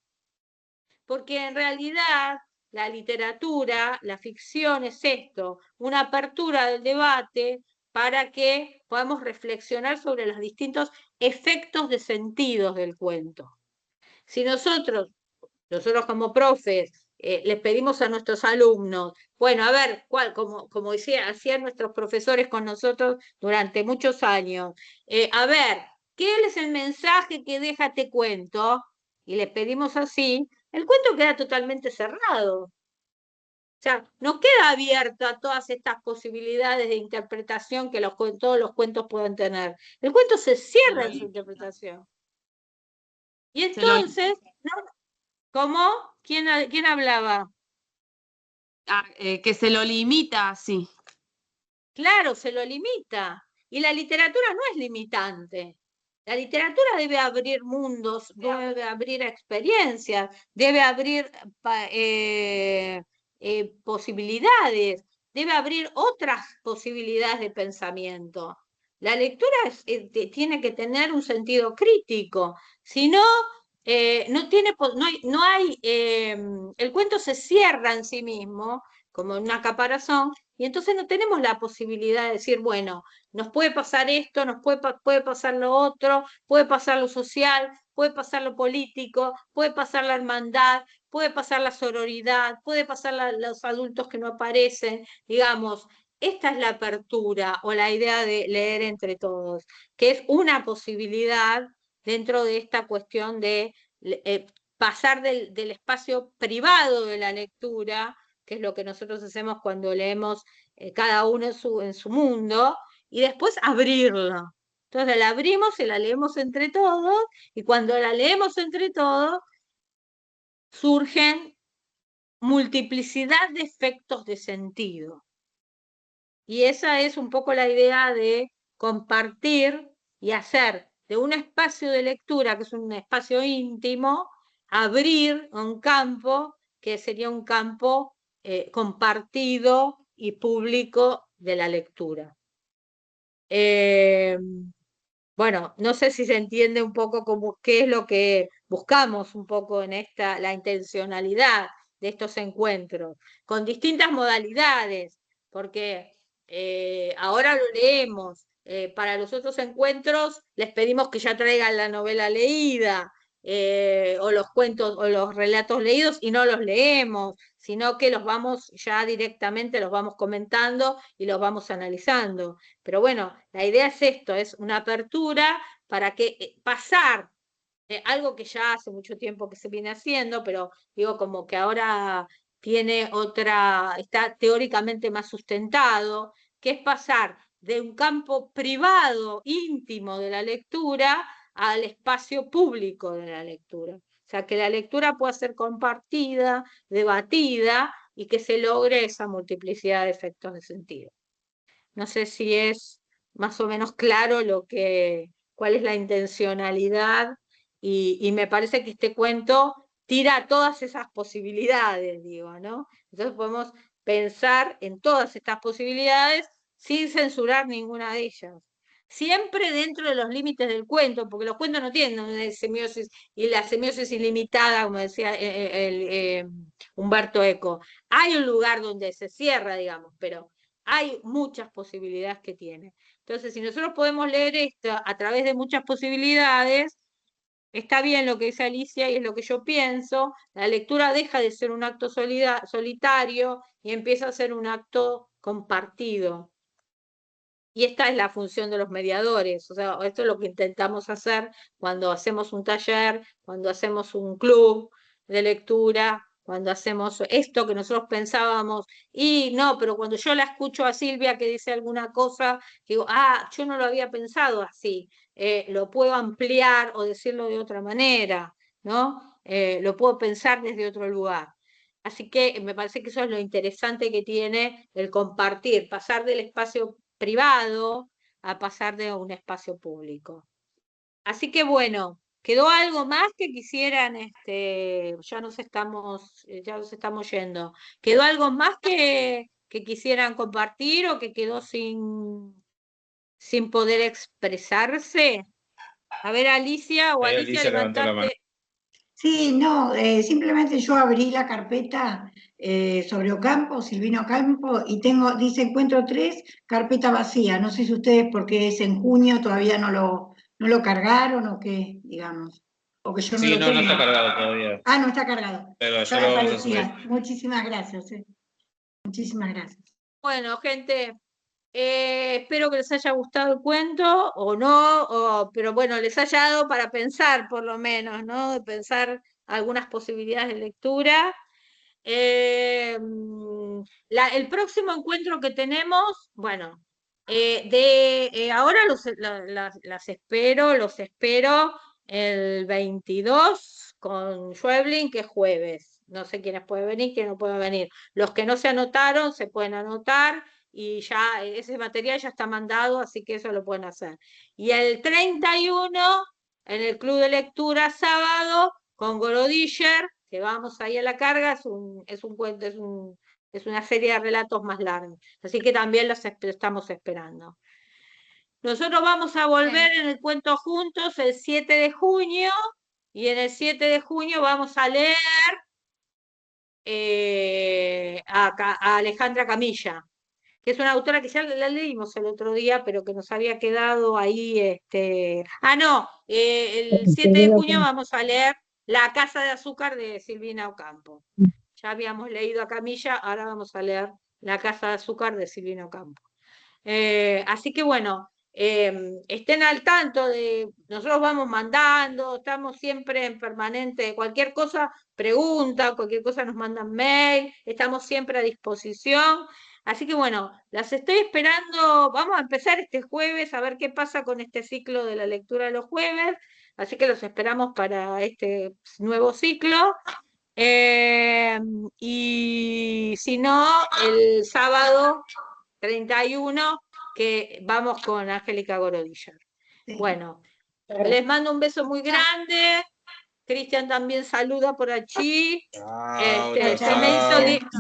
porque en realidad la literatura, la ficción es esto, una apertura del debate para que podamos reflexionar sobre los distintos efectos de sentidos del cuento. Si nosotros como profes, les pedimos a nuestros alumnos, bueno, a ver, como hacían nuestros profesores con nosotros durante muchos años, a ver, ¿qué es el mensaje que deja este cuento? Y les pedimos así, el cuento queda totalmente cerrado. O sea, no queda abierto a todas estas posibilidades de interpretación que todos los cuentos pueden tener. El cuento se cierra en su interpretación. Y entonces, ¿cómo? ¿Quién hablaba? Que se lo limita, sí. Claro, se lo limita. Y la literatura no es limitante. La literatura debe abrir mundos, debe abrir experiencias, debe abrir posibilidades, debe abrir otras posibilidades de pensamiento. La lectura tiene que tener un sentido crítico, si no, el cuento se cierra en sí mismo, como en una caparazón, y entonces no tenemos la posibilidad de decir, bueno, nos puede pasar esto, nos puede pasar lo otro, puede pasar lo social, puede pasar lo político, puede pasar la hermandad, puede pasar la sororidad, puede pasar los adultos que no aparecen, digamos. Esta es la apertura o la idea de leer entre todos, que es una posibilidad dentro de esta cuestión de pasar del espacio privado de la lectura, que es lo que nosotros hacemos cuando leemos cada uno en su mundo, y después abrirla. Entonces la abrimos y la leemos entre todos, y cuando la leemos entre todos, surgen multiplicidad de efectos de sentido. Y esa es un poco la idea de compartir y hacer de un espacio de lectura, que es un espacio íntimo, abrir un campo que sería un campo compartido y público de la lectura. Bueno, no sé si se entiende un poco como qué es lo que buscamos un poco en la intencionalidad de estos encuentros, con distintas modalidades, porque ahora lo leemos. Para los otros encuentros les pedimos que ya traigan la novela leída, o los cuentos o los relatos leídos, y no los leemos, sino que los vamos ya directamente, los vamos comentando y los vamos analizando. Pero bueno, la idea es esto, es una apertura para que pasar algo que ya hace mucho tiempo que se viene haciendo, pero digo como que ahora está teóricamente más sustentado, que es pasar de un campo privado, íntimo de la lectura, al espacio público de la lectura. O sea, que la lectura pueda ser compartida, debatida, y que se logre esa multiplicidad de efectos de sentido. No sé si es más o menos claro cuál es la intencionalidad, y me parece que este cuento tira todas esas posibilidades, digo, ¿no? Entonces podemos pensar en todas estas posibilidades sin censurar ninguna de ellas. Siempre dentro de los límites del cuento, porque los cuentos no tienen una semiosis, y la semiosis ilimitada, como decía Humberto Eco. Hay un lugar donde se cierra, digamos, pero hay muchas posibilidades que tiene. Entonces, si nosotros podemos leer esto a través de muchas posibilidades, está bien lo que dice Alicia y es lo que yo pienso. La lectura deja de ser un acto solitario y empieza a ser un acto compartido. Y esta es la función de los mediadores. O sea, esto es lo que intentamos hacer cuando hacemos un taller, cuando hacemos un club de lectura, cuando hacemos esto que nosotros pensábamos, y no, pero cuando yo la escucho a Silvia que dice alguna cosa, digo, yo no lo había pensado así, lo puedo ampliar o decirlo de otra manera, ¿no? Lo puedo pensar desde otro lugar. Así que me parece que eso es lo interesante que tiene el compartir, pasar del espacio privado a pasar de un espacio público. Así que bueno, ¿quedó algo más que quisieran? Ya nos estamos yendo. ¿Quedó algo más que quisieran compartir o que quedó sin poder expresarse? A ver, Alicia, o Alicia, levantaste. Sí, no, simplemente yo abrí la carpeta sobre Ocampo, Silvina Ocampo, y dice encuentro 3, carpeta vacía. No sé si ustedes, porque es en junio, todavía no lo cargaron o qué, digamos. O que yo no lo tengo. No está cargado todavía. No está cargado. Pero ya lo vamos a subir. Muchísimas gracias. Muchísimas gracias. Bueno, gente, espero que les haya gustado el cuento, o no, pero bueno, les haya dado para pensar, por lo menos, ¿no? De pensar algunas posibilidades de lectura. El próximo encuentro que tenemos, bueno, ahora los espero el 22 con Schweblin, que es jueves. No sé quiénes pueden venir, quiénes no pueden venir. Los que no se anotaron se pueden anotar, y ya ese material ya está mandado, así que eso lo pueden hacer. Y el 31 en el Club de Lectura, sábado, con Gorodischer, que vamos ahí a la carga, es un cuento, es una serie de relatos más largos. Así que también los estamos esperando. Nosotros vamos a volver en el cuento juntos el 7 de junio, y en el 7 de junio vamos a leer a Alejandra Camilla, que es una autora que ya la leímos el otro día, pero que nos había quedado ahí. El 7 de junio vamos a leer La Casa de Azúcar de Silvina Ocampo. Ya habíamos leído a Camilla, ahora vamos a leer La Casa de Azúcar de Silvina Ocampo. Así que bueno, estén al tanto nosotros vamos mandando, estamos siempre en permanente, cualquier cosa, pregunta, cualquier cosa nos mandan mail, estamos siempre a disposición. Así que bueno, las estoy esperando. Vamos a empezar este jueves a ver qué pasa con este ciclo de la lectura de los jueves. Así que los esperamos para este nuevo ciclo. Y si no, el sábado 31, que vamos con Angélica Gorodischer. Sí. Bueno, les mando un beso muy grande. Cristian también saluda por allí. Se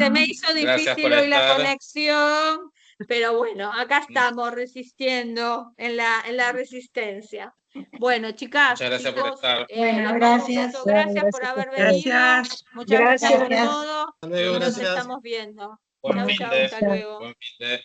me hizo difícil hoy la conexión, pero bueno, acá estamos resistiendo en la resistencia. Bueno, chicas, muchas gracias por estar. Gracias. Gracias por haber venido. Muchas gracias por todo. Hasta luego, Nos estamos viendo. Buen fin de. Hasta luego. Buen fin de.